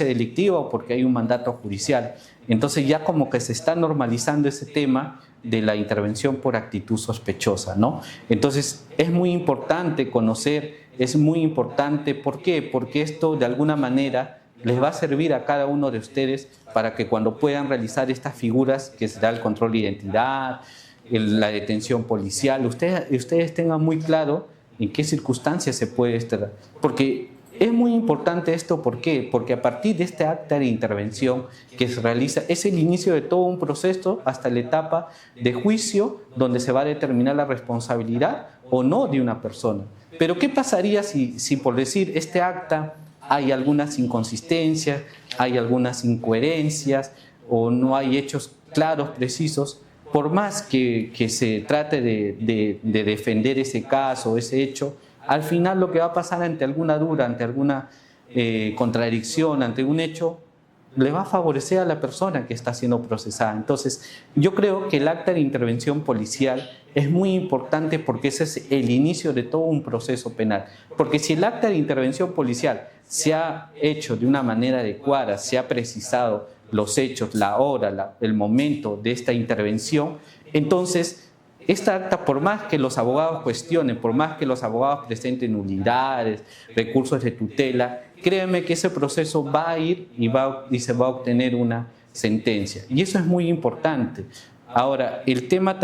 delictiva o porque hay un mandato judicial. Entonces ya como que se está normalizando ese tema de la intervención por actitud sospechosa, ¿no? Entonces es muy importante conocer, es muy importante, ¿por qué? Porque esto de alguna manera les va a servir a cada uno de ustedes para que cuando puedan realizar estas figuras, que será el control de identidad, la detención policial, ustedes tengan muy claro en qué circunstancias se puede estar. Porque es muy importante esto, ¿por qué? Porque a partir de este acta de intervención que se realiza, es el inicio de todo un proceso hasta la etapa de juicio donde se va a determinar la responsabilidad o no de una persona. Pero ¿qué pasaría si por decir este acta hay algunas inconsistencias, hay algunas incoherencias o no hay hechos claros, precisos? Por más que se trate de defender ese caso, ese hecho, al final lo que va a pasar ante alguna duda, ante alguna contradicción, ante un hecho, le va a favorecer a la persona que está siendo procesada. Entonces, yo creo que el acta de intervención policial es muy importante porque ese es el inicio de todo un proceso penal. Porque si el acta de intervención policial se ha hecho de una manera adecuada, se ha precisado los hechos, la hora, el momento de esta intervención, entonces esta acta, por más que los abogados cuestionen, por más que los abogados presenten nulidades, recursos de tutela, créanme que ese proceso va a ir y se va a obtener una sentencia. Y eso es muy importante. Ahora, el tema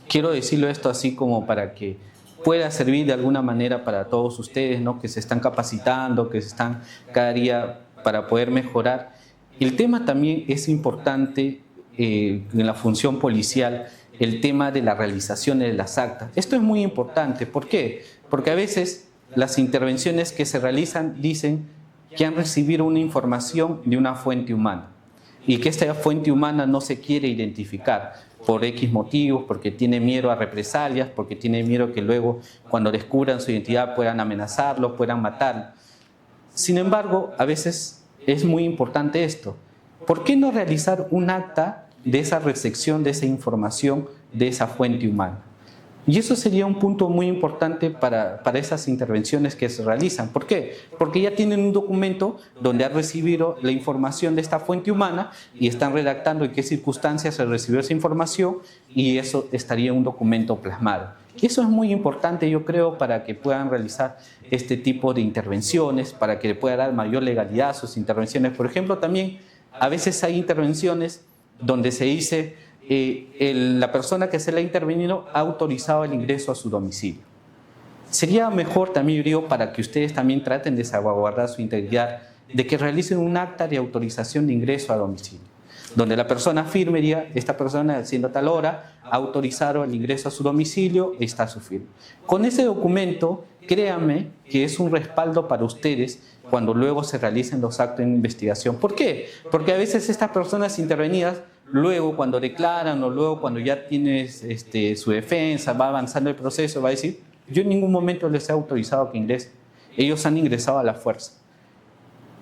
quiero decirlo esto así como para que pueda servir de alguna manera para todos ustedes, ¿no? Que se están capacitando, que se están cada día para poder mejorar. El tema también es importante en la función policial, el tema de la realización de las actas. Esto es muy importante. ¿Por qué? Porque a veces las intervenciones que se realizan dicen que han recibido una información de una fuente humana y que esta fuente humana no se quiere identificar por X motivos, porque tiene miedo a represalias, porque tiene miedo que luego cuando descubran su identidad puedan amenazarlo, puedan matarlo. Sin embargo, a veces es muy importante esto. ¿Por qué no realizar un acta de esa recepción de esa información de esa fuente humana? Y eso sería un punto muy importante para esas intervenciones que se realizan. ¿Por qué? Porque ya tienen un documento donde han recibido la información de esta fuente humana y están redactando en qué circunstancias se recibió esa información y eso estaría en un documento plasmado. Y eso es muy importante, yo creo, para que puedan realizar este tipo de intervenciones, para que le pueda dar mayor legalidad a sus intervenciones. Por ejemplo, también a veces hay intervenciones donde se dice la persona que se le ha intervenido ha autorizado el ingreso a su domicilio. Sería mejor también, yo digo, para que ustedes también traten de salvaguardar su integridad, de que realicen un acta de autorización de ingreso a domicilio, donde la persona firme y diga, esta persona, siendo tal hora, ha autorizado el ingreso a su domicilio, está su firma. Con ese documento, créanme que es un respaldo para ustedes cuando luego se realicen los actos de investigación. ¿Por qué? Porque a veces estas personas intervenidas, luego cuando declaran o luego cuando ya tienes su defensa, va avanzando el proceso, va a decir, yo en ningún momento les he autorizado que ingresen. Ellos han ingresado a la fuerza.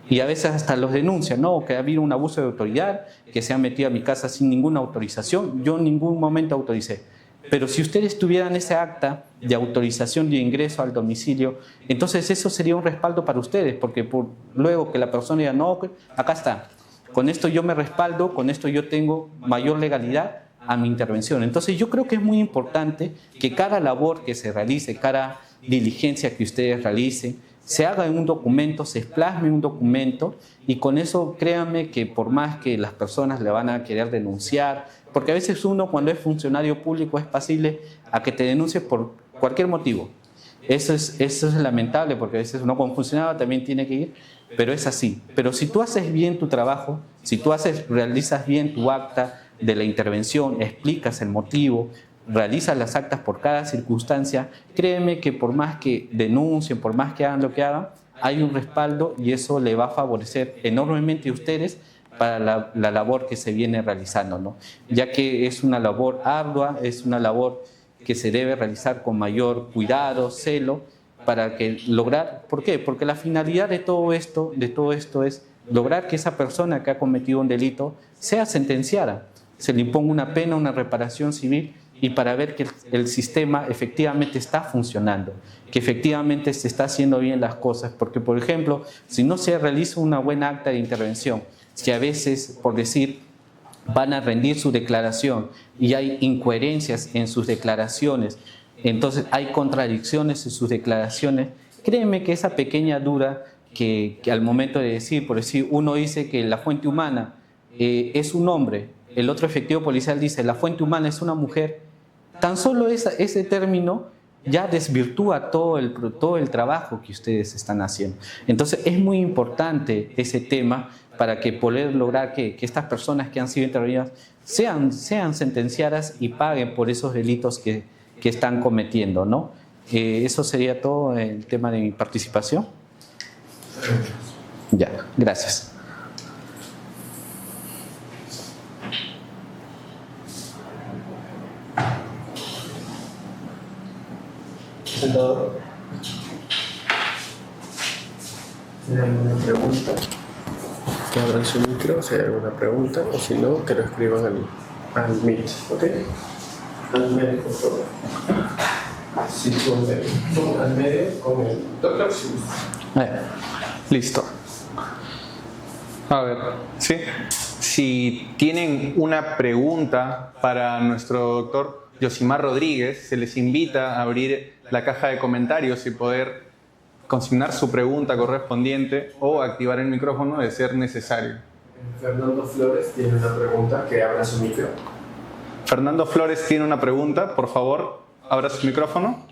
Y a veces hasta los denuncian, ¿no? Que ha habido un abuso de autoridad, que se han metido a mi casa sin ninguna autorización. Yo en ningún momento autoricé. Pero si ustedes tuvieran ese acta de autorización de ingreso al domicilio, entonces eso sería un respaldo para ustedes, porque luego que la persona diga, no, acá está, con esto yo me respaldo, con esto yo tengo mayor legalidad a mi intervención. Entonces yo creo que es muy importante que cada labor que se realice, cada diligencia que ustedes realicen, se haga en un documento, se plasme en un documento, y con eso créanme que por más que las personas le van a querer denunciar, porque a veces uno cuando es funcionario público es pasible a que te denuncie por cualquier motivo. Eso es lamentable, porque a veces uno como funcionario también tiene que ir, pero es así. Pero si tú haces bien tu trabajo, si tú realizas bien tu acta de la intervención, explicas el motivo, realizas las actas por cada circunstancia, créeme que por más que denuncien, por más que hagan lo que hagan, hay un respaldo y eso le va a favorecer enormemente a ustedes para la labor que se viene realizando, ¿no? Ya que es una labor ardua, es una labor que se debe realizar con mayor cuidado, celo, para que lograr, ¿por qué? Porque la finalidad de todo esto es lograr que esa persona que ha cometido un delito sea sentenciada, se le imponga una pena, una reparación civil, y para ver que el sistema efectivamente está funcionando, que efectivamente se está haciendo bien las cosas, porque por ejemplo, si no se realiza una buena acta de intervención, si a veces, por decir, van a rendir su declaración y hay incoherencias en sus declaraciones, entonces hay contradicciones en sus declaraciones, créeme que esa pequeña duda que al momento de decir, por decir, uno dice que la fuente humana es un hombre, el otro efectivo policial dice la fuente humana es una mujer, tan solo ese término ya desvirtúa todo el trabajo que ustedes están haciendo. Entonces es muy importante ese tema para que poder lograr que estas personas que han sido intervenidas sean sentenciadas y paguen por esos delitos que están cometiendo, ¿no? Eso sería todo el tema de mi participación. Ya, gracias. Sentador. ¿Tiene alguna pregunta? Que abran su micro si hay alguna pregunta, o si no, que lo escriban al Meet, ¿ok? Al medio, por favor. Sí, al medio con el doctor. Listo. A ver, ¿sí? Si tienen una pregunta para nuestro doctor Yosimar Rodríguez, se les invita a abrir la caja de comentarios y poder consignar su pregunta correspondiente o activar el micrófono de ser necesario. Fernando Flores tiene una pregunta, que abra su micro. Fernando Flores tiene una pregunta, por favor, abra su micrófono.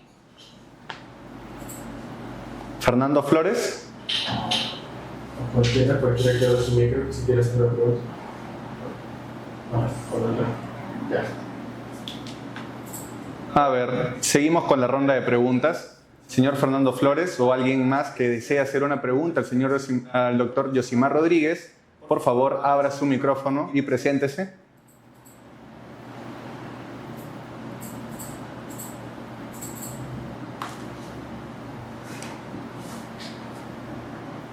Fernando Flores. Cualquiera que abra su micro, si quiere hacer una pregunta. Ya. A ver, seguimos con la ronda de preguntas. Señor Fernando Flores o alguien más que desee hacer una pregunta al doctor Yosimar Rodríguez, por favor, abra su micrófono y preséntese.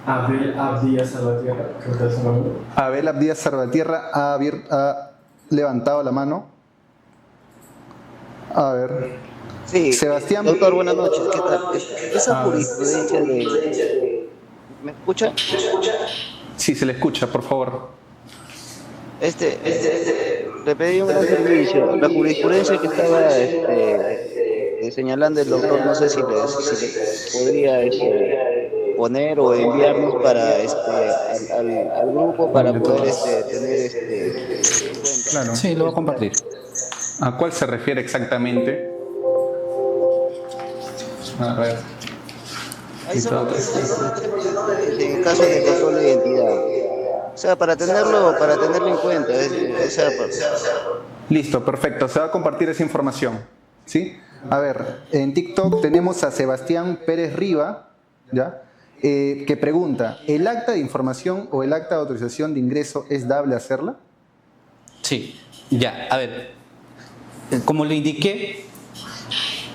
Abel Abdías Salvatierra, creo que es su nombre. Abel Abdías Salvatierra ha levantado la mano. A ver. Sí, Sebastián. doctor, buenas noches. ¿Qué tal? Esa jurisprudencia de... ¿Me escucha? Sí, se le escucha, por favor. Le pedí un gran servicio. La jurisprudencia que estaba señalando el doctor, no sé si le podría poner o enviarnos para al grupo para poder tener en cuenta. Claro. Sí, lo voy a compartir. ¿A cuál se refiere exactamente? A ver. Ahí solo en caso de control de identidad. O sea, para tenerlo en cuenta. Listo, perfecto. Se va a compartir esa información. ¿Sí? A ver, en TikTok tenemos a Sebastián Pérez Riva, ¿ya? Que pregunta, ¿el acta de información o el acta de autorización de ingreso es dable hacerla? Sí, ya, a ver, como le indiqué,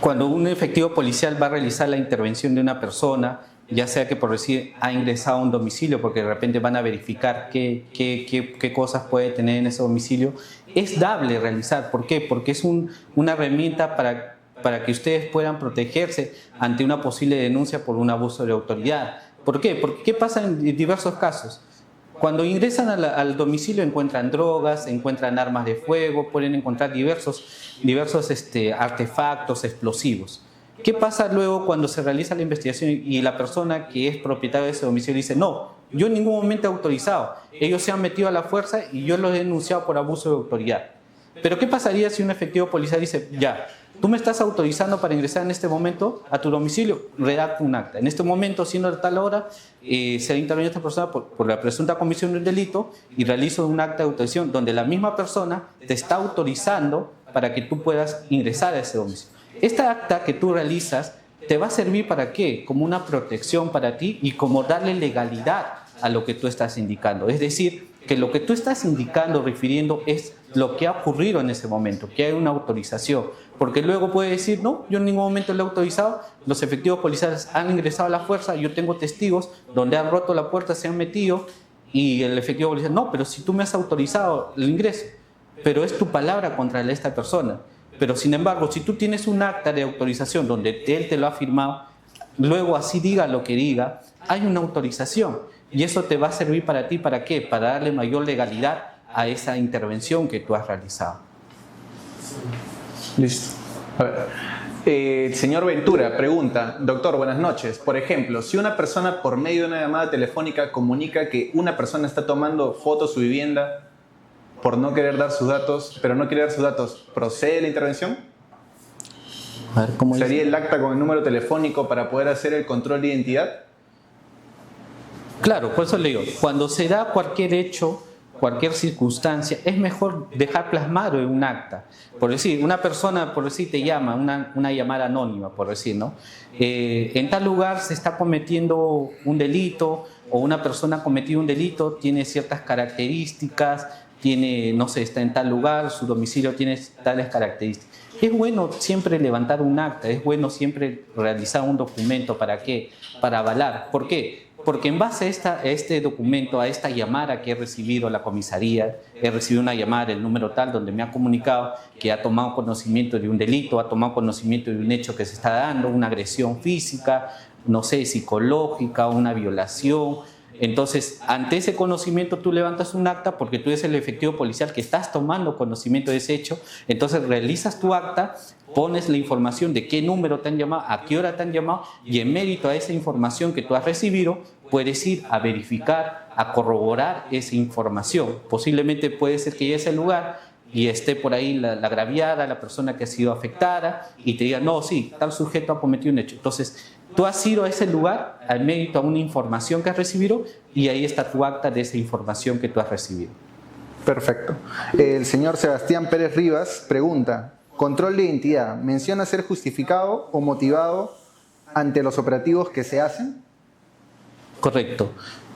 cuando un efectivo policial va a realizar la intervención de una persona, ya sea que por decir ha ingresado a un domicilio, porque de repente van a verificar qué cosas puede tener en ese domicilio, es dable realizar. ¿Por qué? Porque es una herramienta para que ustedes puedan protegerse ante una posible denuncia por un abuso de autoridad. ¿Por qué? Porque ¿qué pasa en diversos casos? Cuando ingresan al domicilio encuentran drogas, encuentran armas de fuego, pueden encontrar diversos artefactos explosivos. ¿Qué pasa luego cuando se realiza la investigación y la persona que es propietaria de ese domicilio dice no, yo en ningún momento he autorizado, ellos se han metido a la fuerza y yo los he denunciado por abuso de autoridad? Pero ¿qué pasaría si un efectivo policial dice ya, tú me estás autorizando para ingresar en este momento a tu domicilio, redacta un acta? En este momento, siendo de tal hora, se ha intervenido esta persona por la presunta comisión de un delito y realizo un acta de autorización donde la misma persona te está autorizando para que tú puedas ingresar a ese domicilio. Esta acta que tú realizas te va a servir ¿para qué? Como una protección para ti y como darle legalidad a lo que tú estás indicando. Es decir, que lo que tú estás indicando, refiriendo, es lo que ha ocurrido en ese momento, que hay una autorización. Porque luego puede decir, no, yo en ningún momento le he autorizado, los efectivos policiales han ingresado a la fuerza, yo tengo testigos donde han roto la puerta, se han metido, y el efectivo policial, no, pero si tú me has autorizado el ingreso, pero es tu palabra contra esta persona. Pero sin embargo, si tú tienes un acta de autorización donde él te lo ha firmado, luego así diga lo que diga, hay una autorización. Y eso te va a servir para ti, ¿para qué? Para darle mayor legalidad a esa intervención que tú has realizado. Listo. A ver. Señor Ventura pregunta, doctor, buenas noches. Por ejemplo, si una persona por medio de una llamada telefónica comunica que una persona está tomando fotos de su vivienda por no querer dar sus datos, pero no quiere dar sus datos, ¿procede la intervención? A ver, ¿cómo ¿Sería el acta con el número telefónico para poder hacer el control de identidad? Claro, por eso le digo, cuando se da cualquier hecho, cualquier circunstancia, es mejor dejar plasmado en un acta. Por decir, una persona, por decir, te llama, una llamada anónima, por decir, ¿no? En tal lugar se está cometiendo un delito, o una persona ha cometido un delito, tiene ciertas características, tiene, no sé, está en tal lugar, su domicilio tiene tales características. Es bueno siempre levantar un acta, es bueno siempre realizar un documento. ¿Para qué? Para avalar. ¿Por qué? Porque en base a este documento, a esta llamada que he recibido a la comisaría, he recibido una llamada del número tal donde me ha comunicado que ha tomado conocimiento de un delito, ha tomado conocimiento de un hecho que se está dando, una agresión física, no sé, psicológica, una violación. Entonces, ante ese conocimiento tú levantas un acta porque tú eres el efectivo policial que estás tomando conocimiento de ese hecho. Entonces, realizas tu acta, pones la información de qué número te han llamado, a qué hora te han llamado, y en mérito a esa información que tú has recibido, puedes ir a verificar, a corroborar esa información. Posiblemente puede ser que llegues al lugar y esté por ahí la agraviada, la persona que ha sido afectada, y te diga, no, sí, tal sujeto ha cometido un hecho. Entonces, tú has ido a ese lugar al mérito a una información que has recibido y ahí está tu acta de esa información que tú has recibido. Perfecto. El señor Sebastián Pérez Rivas pregunta, control de identidad, ¿menciona ser justificado o motivado ante los operativos que se hacen? Correcto.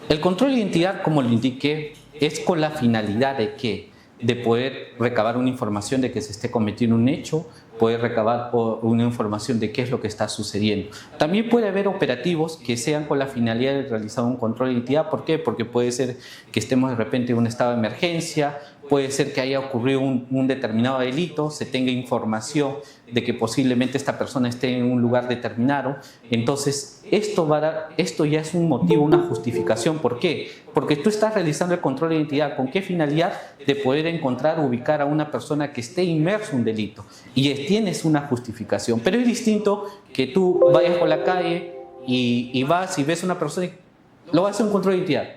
El control de identidad, como lo indiqué, es con la finalidad de ¿qué? De poder recabar una información de que se esté cometiendo un hecho, poder recabar una información de qué es lo que está sucediendo. También puede haber operativos que sean con la finalidad de realizar un control de identidad. ¿Por qué? Porque puede ser que estemos de repente en un estado de emergencia, puede ser que haya ocurrido un determinado delito, se tenga información de que posiblemente esta persona esté en un lugar determinado. Entonces, esto ya es un motivo, una justificación. ¿Por qué? Porque tú estás realizando el control de identidad. ¿Con qué finalidad? De poder encontrar, ubicar a una persona que esté inmerso en un delito. Y tienes una justificación. Pero es distinto que tú vayas por la calle y vas y ves a una persona y lo vas a hacer un control de identidad,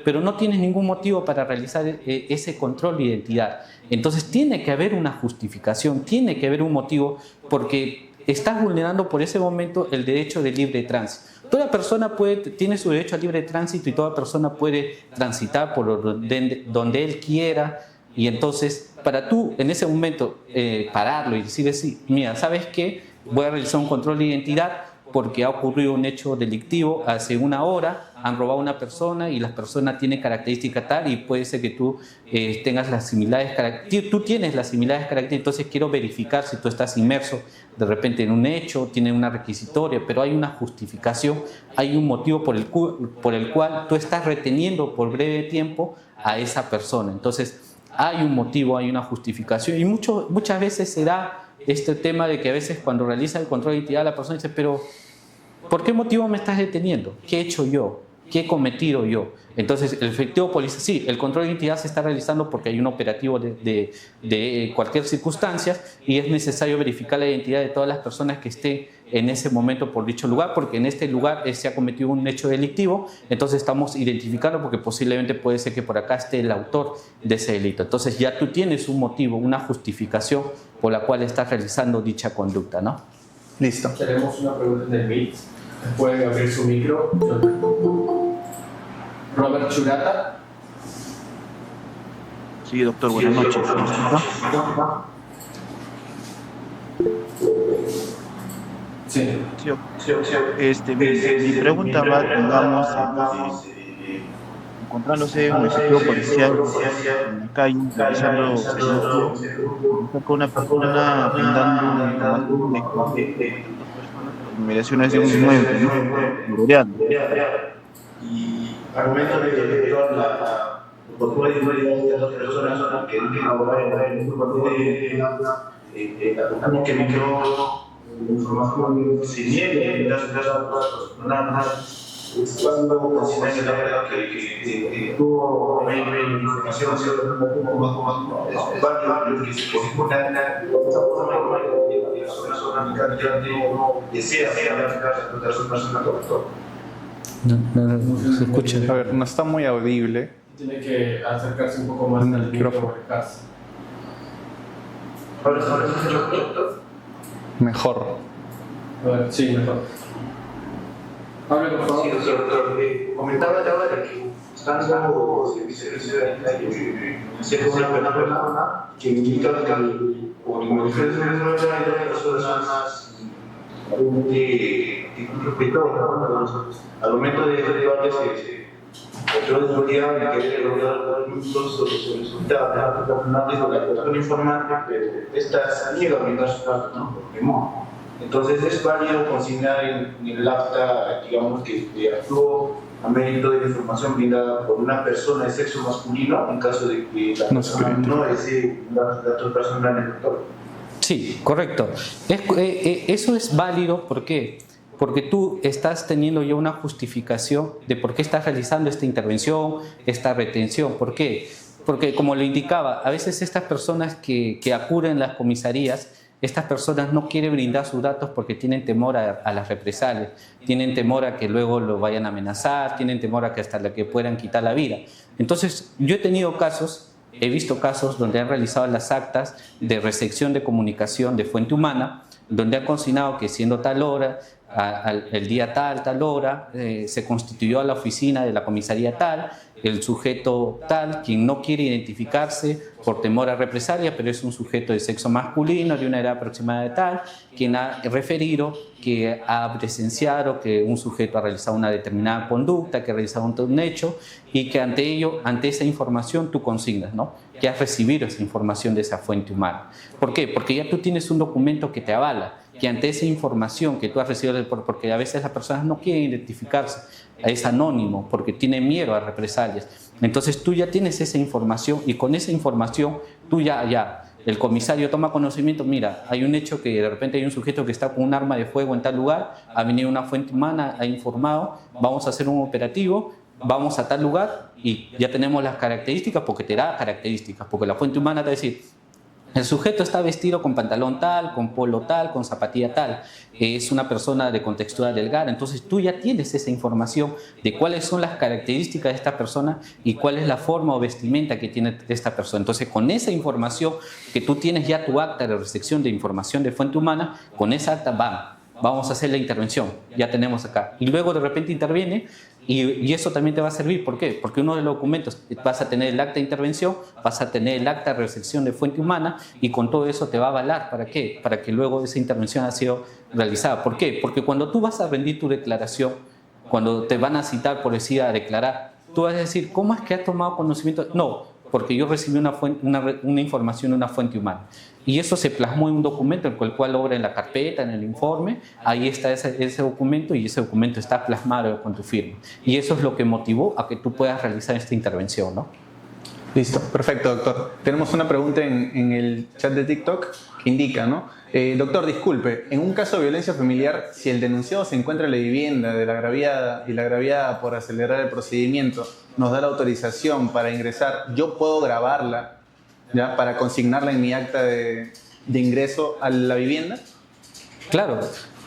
pero no tienes ningún motivo para realizar ese control de identidad. Entonces tiene que haber una justificación, tiene que haber un motivo, porque estás vulnerando por ese momento el derecho de libre tránsito. Toda persona tiene su derecho a libre tránsito y toda persona puede transitar por donde él quiera. Y entonces, para tú en ese momento pararlo y decirle, sí, mira, ¿sabes qué? Voy a realizar un control de identidad porque ha ocurrido un hecho delictivo hace una hora, han robado a una persona y la persona tiene característica tal y puede ser que tú tengas las similares características, tú tienes las similares características, entonces quiero verificar si tú estás inmerso de repente en un hecho, tiene una requisitoria, pero hay una justificación, hay un motivo por el cual tú estás reteniendo por breve tiempo a esa persona. Entonces hay un motivo, hay una justificación y muchas veces se da este tema de que a veces cuando realiza el control de identidad la persona dice, pero ¿por qué motivo me estás deteniendo? ¿Qué he hecho yo? ¿Qué he cometido yo? Entonces, el efectivo policial, sí, el control de identidad se está realizando porque hay un operativo de cualquier circunstancia y es necesario verificar la identidad de todas las personas que estén en ese momento por dicho lugar, porque en este lugar se ha cometido un hecho delictivo, entonces estamos identificando porque posiblemente puede ser que por acá esté el autor de ese delito. Entonces ya tú tienes un motivo, una justificación por la cual estás realizando dicha conducta, ¿no? Listo. Tenemos una pregunta en el Meet. Pueden abrir su micro. Robert Churata. Sí, doctor, buenas noches. Sí. Mi pregunta va, digamos, encontrándose un efectivo policial en la calle, realizando con una persona brindando inmediaciones de un inmueble, ¿no? Y al momento de que la postura de las personas que en un grupo que me quedó información se niegue en las personas cuando consideran que tuvo información varios que se circulan de esa forma y las personas que desean hablar su persona doctor. No se escucha. A ver, no está muy audible. Tiene que acercarse un poco más En al el micrófono. Ahora se escucha doctor. Mejor. A ver, sí, mejor. Hable, por favor. Sí, doctor. Comentaba ya ahora que estando servicio de la calle, sé que una persona que indica que por diferentes hay personas al momento de debate otro día me quedé lograr sobre su resultado la persona informática esta salida a brindar su datos, ¿no? Porque no. Entonces es válido consignar en el acta, digamos, que actuó a mérito de la información brindada por una persona de sexo masculino en caso de que la persona no desee dar datos personales del doctor. Sí, correcto. Eso es válido, ¿por qué? Porque tú estás teniendo ya una justificación de por qué estás realizando esta intervención, esta retención. ¿Por qué? Porque, como lo indicaba, a veces estas personas que acuden en las comisarías, estas personas no quieren brindar sus datos porque tienen temor a las represalias, tienen temor a que luego lo vayan a amenazar, tienen temor a que hasta le puedan quitar la vida. Entonces, yo he tenido casos, he visto casos donde han realizado las actas de recepción de comunicación de fuente humana, donde han consignado que siendo tal hora, el día tal hora, se constituyó a la oficina de la comisaría tal, el sujeto tal, quien no quiere identificarse por temor a represalia, pero es un sujeto de sexo masculino, de una edad aproximada de tal, quien ha referido que ha presenciado que un sujeto ha realizado una determinada conducta, que ha realizado un hecho, y que ante esa información tú consignas, ¿no?, que has recibido esa información de esa fuente humana. ¿Por qué? Porque ya tú tienes un documento que te avala, que ante esa información que tú has recibido, porque a veces las personas no quieren identificarse, es anónimo, porque tienen miedo a represalias. Entonces tú ya tienes esa información y con esa información tú el comisario toma conocimiento, mira, hay un hecho que de repente hay un sujeto que está con un arma de fuego en tal lugar, ha venido una fuente humana, ha informado, vamos a hacer un operativo, vamos a tal lugar y ya tenemos las características, porque te da características, porque la fuente humana te va a decir, el sujeto está vestido con pantalón tal, con polo tal, con zapatilla tal, es una persona de contextura delgada, entonces tú ya tienes esa información de cuáles son las características de esta persona y cuál es la forma o vestimenta que tiene esta persona. Entonces con esa información que tú tienes ya tu acta de recepción de información de fuente humana, con esa acta vamos a hacer la intervención, ya tenemos acá. Y luego de repente interviene y eso también te va a servir. ¿Por qué? Porque uno de los documentos vas a tener el acta de intervención, vas a tener el acta de recepción de fuente humana y con todo eso te va a avalar. ¿Para qué? Para que luego esa intervención ha sido realizada. ¿Por qué? Porque cuando tú vas a rendir tu declaración, Cuando te van a citar, por decir, a declarar, tú vas a decir, ¿cómo es que has tomado conocimiento? No, porque yo recibí una información de una fuente humana. Y eso se plasmó en un documento, el cual obra en la carpeta, en el informe, ahí está ese documento y ese documento está plasmado con tu firma. Y eso es lo que motivó a que tú puedas realizar esta intervención, ¿no? Listo, perfecto, doctor. Tenemos una pregunta en el chat de TikTok que indica, ¿no? Doctor, disculpe, en un caso de violencia familiar, si el denunciado se encuentra en la vivienda de la agraviada y la agraviada, por acelerar el procedimiento, nos da la autorización para ingresar, ¿yo puedo grabarla, ya, para consignarla en mi acta de ingreso a la vivienda? Claro.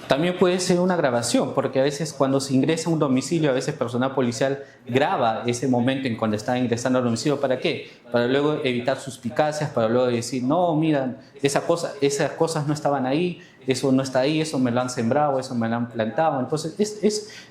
También puede ser una grabación, porque a veces cuando se ingresa a un domicilio, a veces personal policial graba ese momento en cuando está ingresando al domicilio. ¿Para qué? Para luego evitar suspicacias, para luego decir, no, mira, esas cosas no estaban ahí, eso no está ahí, eso me lo han sembrado, eso me lo han plantado. Entonces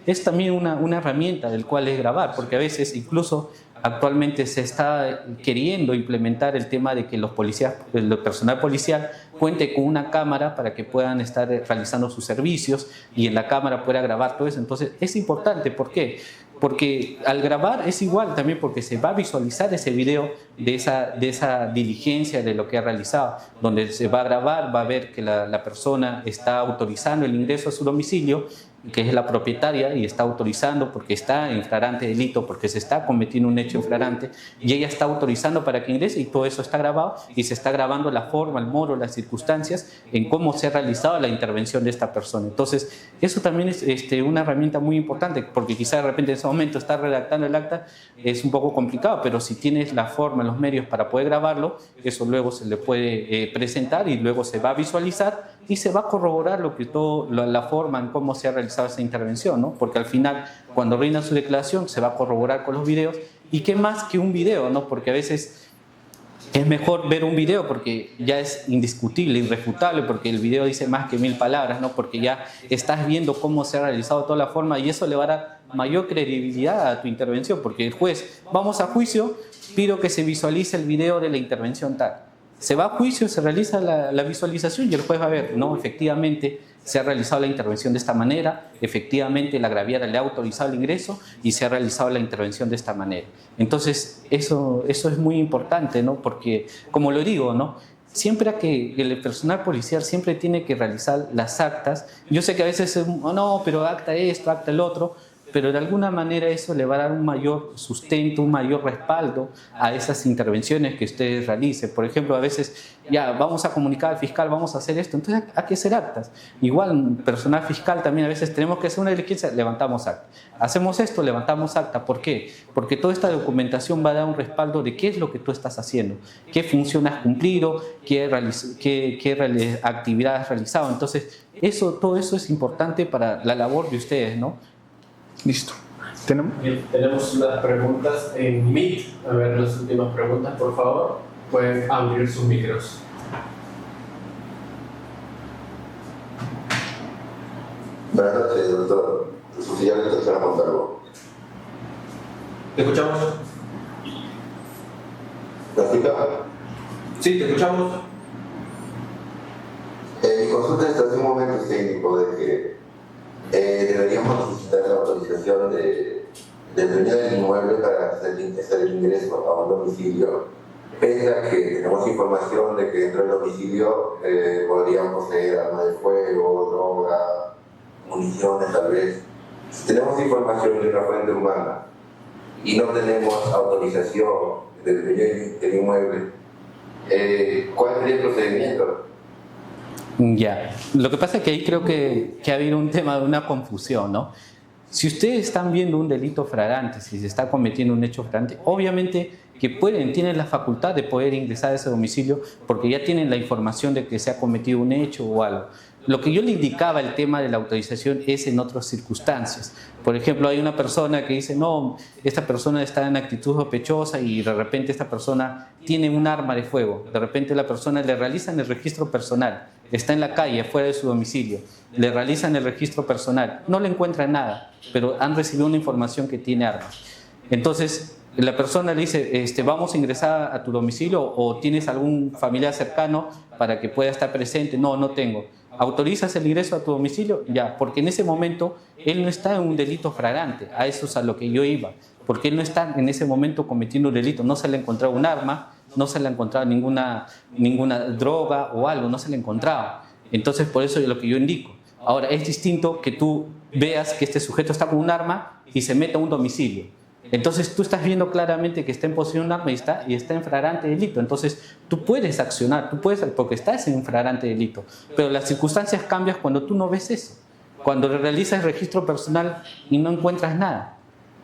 es también una herramienta del cual es grabar, porque a veces incluso actualmente se está queriendo implementar el tema de que los policías, el personal policial cuente con una cámara para que puedan estar realizando sus servicios y en la cámara pueda grabar todo eso. Entonces es importante, ¿por qué? Porque al grabar es igual también porque se va a visualizar ese video de esa diligencia de lo que ha realizado, donde se va a grabar, va a ver que la persona está autorizando el ingreso a su domicilio, que es la propietaria, y está autorizando porque está en flagrante delito, porque se está cometiendo un hecho en flagrante, y ella está autorizando para que ingrese, y todo eso está grabado, y se está grabando la forma, el modo, las circunstancias, en cómo se ha realizado la intervención de esta persona. Entonces, eso también es una herramienta muy importante, porque quizá de repente en ese momento estar redactando el acta es un poco complicado, pero si tienes la forma, los medios para poder grabarlo, eso luego se le puede presentar y luego se va a visualizar y se va a corroborar la forma en cómo se ha realizado esa intervención, ¿no? Porque al final, cuando rindan su declaración, se va a corroborar con los videos. ¿Y qué más que un video, no? Porque a veces es mejor ver un video porque ya es indiscutible, irrefutable, porque el video dice más que 1000 palabras, ¿no? Porque ya estás viendo cómo se ha realizado toda la forma y eso le va a dar mayor credibilidad a tu intervención, porque el juez, vamos a juicio, pido que se visualice el video de la intervención tal. Se va a juicio, se realiza la visualización y el juez va a ver, no, efectivamente se ha realizado la intervención de esta manera, efectivamente la agraviada le ha autorizado el ingreso y se ha realizado la intervención de esta manera. Entonces, eso es muy importante, ¿no? Porque, como lo digo, ¿no? Siempre que el personal policial siempre tiene que realizar las actas. Yo sé que a veces, oh, no, pero acta esto, acta el otro, pero de alguna manera eso le va a dar un mayor sustento, un mayor respaldo a esas intervenciones que ustedes realicen. Por ejemplo, a veces, ya, vamos a comunicar al fiscal, vamos a hacer esto, entonces hay que hacer actas. Igual, personal fiscal también a veces tenemos que hacer una diligencia, levantamos acta. Hacemos esto, levantamos acta. ¿Por qué? Porque toda esta documentación va a dar un respaldo de qué es lo que tú estás haciendo, qué función has cumplido, qué actividad has realizado. Entonces, todo eso es importante para la labor de ustedes, ¿no? Listo. Tenemos unas preguntas en Meet. A ver, las últimas preguntas, por favor. Pueden abrir sus micros. Buenas noches, doctor. Oficial de Tercera Montalvo. ¿Te escuchamos? ¿Me escucha? Sí, te escuchamos. Mi consulta es hace un momento técnico de que deberíamos solicitar la autorización del dueño del inmueble para hacer el ingreso a un domicilio, pese a que tenemos información de que dentro del domicilio podrían poseer armas de fuego, droga, municiones tal vez. Si tenemos información de una fuente humana y no tenemos autorización del dueño del inmueble, ¿cuál sería el procedimiento? Ya, lo que pasa es que ahí creo que ha habido un tema de una confusión, ¿no? Si ustedes están viendo un delito flagrante, si se está cometiendo un hecho flagrante, obviamente que tienen la facultad de poder ingresar a ese domicilio porque ya tienen la información de que se ha cometido un hecho o algo. Lo que yo le indicaba, el tema de la autorización, es en otras circunstancias. Por ejemplo, hay una persona que dice, no, esta persona está en actitud sospechosa y de repente esta persona tiene un arma de fuego. De repente la persona le realizan el registro personal, está en la calle, fuera de su domicilio, le realizan el registro personal, no le encuentran nada, pero han recibido una información que tiene armas. Entonces, la persona le dice, vamos a ingresar a tu domicilio o tienes algún familiar cercano para que pueda estar presente. No, no tengo. ¿Autorizas el ingreso a tu domicilio? Ya, porque en ese momento él no está en un delito flagrante, a eso es a lo que yo iba, porque él no está en ese momento cometiendo un delito, no se le ha encontrado un arma, no se le ha encontrado ninguna droga o algo, no se le ha encontrado. Entonces, por eso es lo que yo indico. Ahora, es distinto que tú veas que este sujeto está con un arma y se mete a un domicilio. Entonces tú estás viendo claramente que está en posesión de un arma y está en flagrante delito. Entonces tú puedes accionar, porque estás en un flagrante delito. Pero las circunstancias cambian cuando tú no ves eso. Cuando realizas el registro personal y no encuentras nada.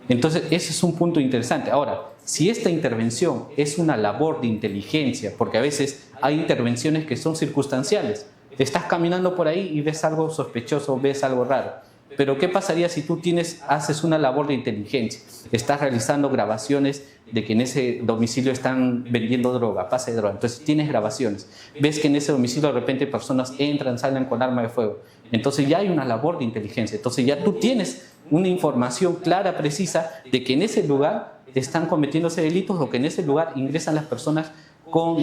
Entonces ese es un punto interesante. Ahora, si esta intervención es una labor de inteligencia, porque a veces hay intervenciones que son circunstanciales. Estás caminando por ahí y ves algo sospechoso, ves algo raro. Pero ¿qué pasaría si tú haces una labor de inteligencia? Estás realizando grabaciones de que en ese domicilio están vendiendo droga, pase de droga. Entonces tienes grabaciones. Ves que en ese domicilio de repente personas entran, salen con arma de fuego. Entonces ya hay una labor de inteligencia. Entonces ya tú tienes una información clara, precisa, de que en ese lugar están cometiéndose delitos o que en ese lugar ingresan las personas con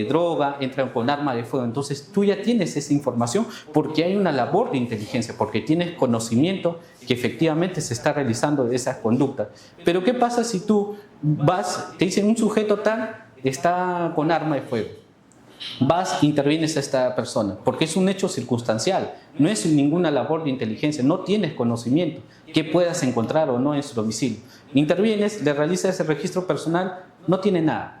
droga, entran con arma de fuego. Entonces tú ya tienes esa información porque hay una labor de inteligencia, porque tienes conocimiento que efectivamente se está realizando esas conductas. Pero ¿qué pasa si tú te dicen un sujeto tal está con arma de fuego? Intervienes a esta persona, porque es un hecho circunstancial, no es ninguna labor de inteligencia, no tienes conocimiento que puedas encontrar o no en su domicilio. Intervienes, le realizas el registro personal, no tiene nada.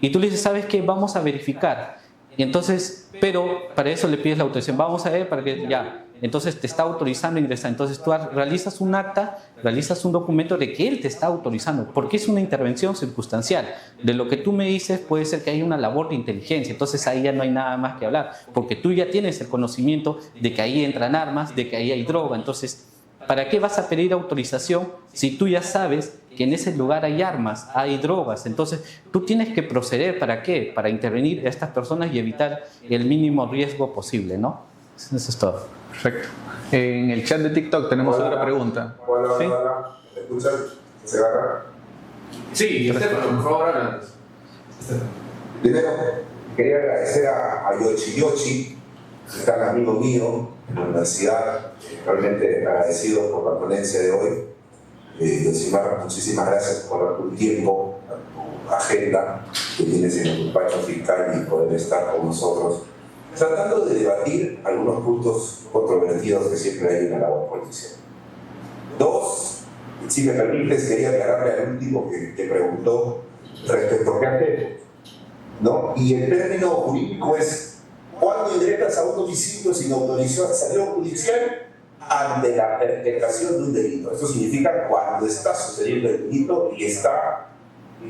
Y tú le dices, ¿sabes qué? Vamos a verificar. Y entonces, pero para eso le pides la autorización. Vamos a ver para que ya. Entonces te está autorizando a ingresar. Entonces tú realizas un acta, realizas un documento de que él te está autorizando, porque es una intervención circunstancial. De lo que tú me dices puede ser que haya una labor de inteligencia. Entonces ahí ya no hay nada más que hablar, porque tú ya tienes el conocimiento de que ahí entran armas, de que ahí hay droga. Entonces, ¿para qué vas a pedir autorización si tú ya sabes que en ese lugar hay armas, hay drogas? Entonces tú tienes que proceder, ¿para qué? Para intervenir a estas personas y evitar el mínimo riesgo posible, ¿no? Eso es todo. Perfecto. En el chat de TikTok tenemos otra pregunta. Hola, ¿Sí? hola. ¿Me escuchan? ¿Se agarra? Sí, Estefano, por favor, habla. Primero, quería agradecer a Yoshi, que es tan amigo mío en la universidad, realmente agradecido por la ponencia de hoy. Yoshimar, muchísimas gracias por tu tiempo, tu agenda que tienes en el despacho fiscal y poder estar con nosotros, tratando de debatir algunos puntos controvertidos que siempre hay en la labor policial. Dos, si me permites, quería aclararle al último que preguntó respecto a qué hacemos, ¿no? Y el término jurídico es cuando ingresas a un domicilio sin autorización judicial ante la perpetración de un delito. Esto significa cuando está sucediendo el delito y está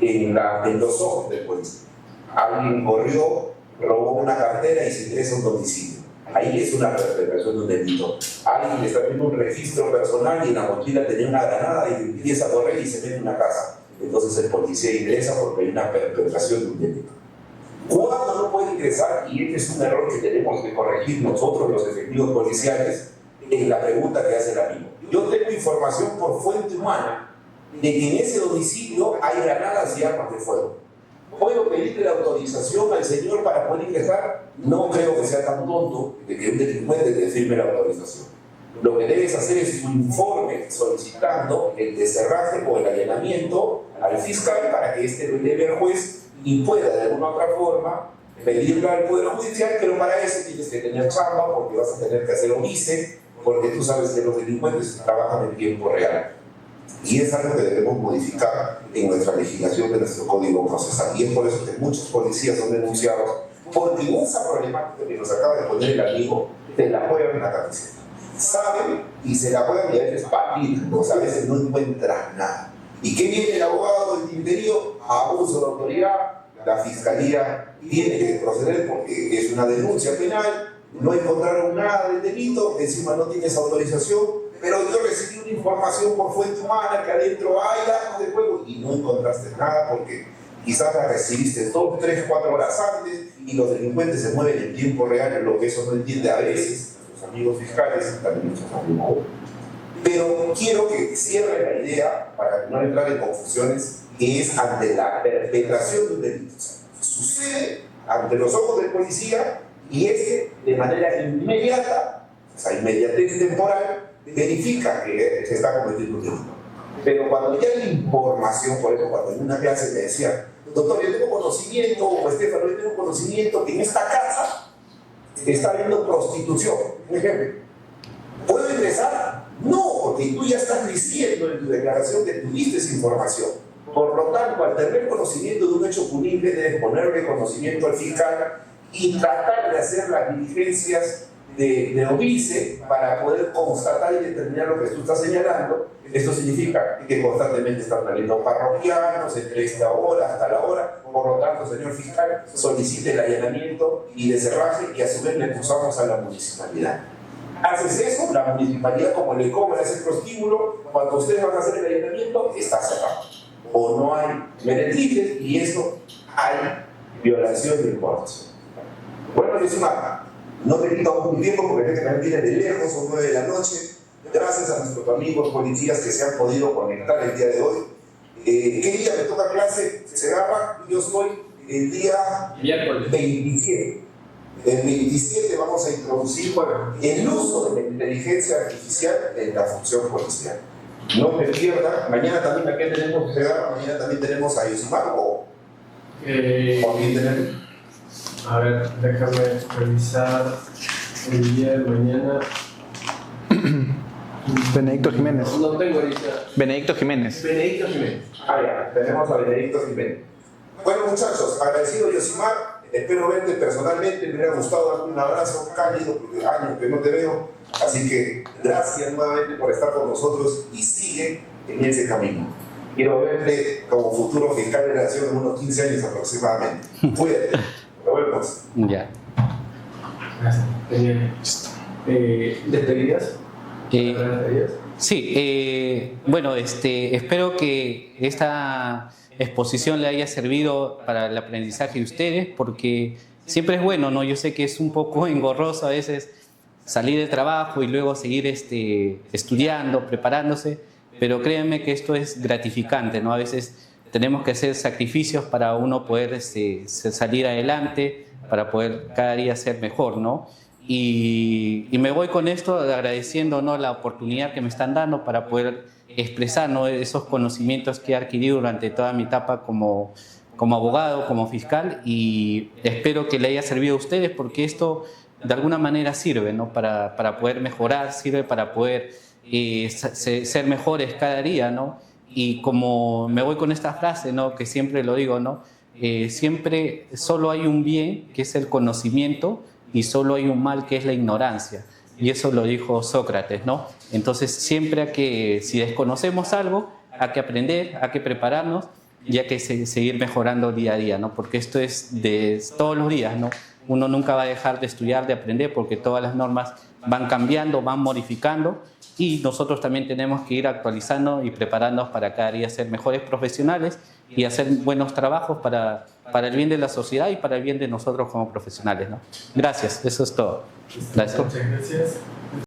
en los ojos del policía. Alguien corrió, robó una cartera y se ingresa a un domicilio. Ahí es una perpetración de un delito. Alguien está haciendo un registro personal y en la mochila tenía una granada y empieza a correr y se mete en una casa. Entonces el policía ingresa porque hay una perpetración de un delito. ¿Cuándo no puede ingresar? Y este es un error que tenemos que corregir nosotros, los efectivos policiales, en la pregunta que hace el amigo. Yo tengo información por fuente humana de que en ese domicilio hay granadas y armas de fuego. ¿Puedo pedirle la autorización al señor para poder ingresar? No creo que sea tan tonto de que un delincuente te firme la autorización. Lo que debes hacer es un informe solicitando el deserraje o el allanamiento al fiscal para que este lo eleve al juez y pueda de alguna otra forma pedirlo al Poder Judicial, pero para eso tienes que tener chamba porque vas a tener que hacer omice, porque tú sabes que los delincuentes trabajan en tiempo real. Y es algo que debemos modificar en nuestra legislación de nuestro código procesal. Y es por eso que muchos policías son denunciados, porque esa problemática que nos acaba de poner el amigo, te la juegan en la camiseta. Saben y se la juegan y a veces patín, pues a veces no encuentran nada. ¿Y qué viene el abogado del Ministerio? Abuso de autoridad. La fiscalía tiene que proceder porque es una denuncia penal, no encontraron nada del delito, encima no tienes autorización, pero yo recibí una información por fuente humana que adentro hay armas de fuego y no encontraste nada porque quizás la recibiste 2, 3, 4 horas antes y los delincuentes se mueven en tiempo real, lo que eso no entiende a veces los amigos fiscales, también muchos amigos. Pero quiero que cierre la idea para no entrar en confusiones, que es ante la perpetración de un delito. O sea, sucede ante los ojos del policía y de manera inmediata, esa inmediatez temporal, verifica que se está cometiendo un delito. Pero cuando ya hay información, por ejemplo, cuando en una clase me decía, doctor, yo tengo conocimiento, o Estefano, yo tengo conocimiento que en esta casa está habiendo prostitución, por ejemplo. ¿Puedo ingresar? No, porque tú ya estás diciendo en tu declaración que tuviste esa información. Por lo tanto, al tener conocimiento de un hecho punible, debes ponerle conocimiento al fiscal y tratar de hacer las diligencias de OBICE para poder constatar y determinar lo que tú estás señalando. Esto significa que constantemente están saliendo parroquianos entre esta hora hasta la hora. Por lo tanto, señor fiscal, solicite el allanamiento y deserraje y a su vez le acusamos a la municipalidad. Haces eso, la municipalidad, como le cobra ese prostíbulo, cuando ustedes van a hacer el allanamiento, está cerrado. O no hay meretrices y esto hay violación del corazón. Bueno, Yosimar, no te quito un tiempo porque sé que también viene de lejos, son 9 de la noche. Gracias a nuestros amigos policías que se han podido conectar el día de hoy. ¿Qué día me toca clase? Se agarra, yo soy el día miércoles 27. El 27 vamos a introducir el uso de la inteligencia artificial en la función policial. No me pierda, mañana también aquí tenemos que llegar, mañana también tenemos a Yosimar o aquí tenemos. A ver, déjame revisar el día de mañana. Benedicto Jiménez. No tengo ahorita. Benedicto Jiménez. Benedicto Jiménez. Ah, ya, tenemos a Benedicto Jiménez. Bueno, muchachos, agradecido Yosimar. Espero verte personalmente. Me hubiera gustado darte un abrazo cálido porque años que no te veo. Así que gracias nuevamente por estar con nosotros y sigue en ese camino. Quiero verte como futuro fiscal de la nación en unos 15 años aproximadamente. Cuídate. Nos vemos. Ya. Gracias. ¿Despedidas? Sí, bueno, espero que esta exposición le haya servido para el aprendizaje de ustedes, porque siempre es bueno, ¿no? Yo sé que es un poco engorroso a veces salir del trabajo y luego seguir estudiando, preparándose, pero créanme que esto es gratificante, ¿no? A veces tenemos que hacer sacrificios para uno poder salir adelante, para poder cada día ser mejor, ¿no? Y me voy con esto agradeciendo, ¿no?, la oportunidad que me están dando para poder expresar, ¿no?, esos conocimientos que he adquirido durante toda mi etapa como abogado, como fiscal, y espero que le haya servido a ustedes porque esto de alguna manera sirve, ¿no?, para poder mejorar, sirve para poder ser mejores cada día, ¿no? Y como me voy con esta frase, ¿no?, que siempre lo digo, ¿no?, siempre solo hay un bien, que es el conocimiento, y solo hay un mal, que es la ignorancia. Y eso lo dijo Sócrates, ¿no? Entonces siempre si desconocemos algo, hay que aprender, hay que prepararnos y hay que seguir mejorando día a día, ¿no? Porque esto es de todos los días, ¿no? Uno nunca va a dejar de estudiar, de aprender, porque todas las normas van cambiando, van modificando, y nosotros también tenemos que ir actualizando y preparándonos para cada día ser mejores profesionales y hacer buenos trabajos para el bien de la sociedad y para el bien de nosotros como profesionales, ¿no? Gracias, eso es todo. Gracias. Muchas gracias.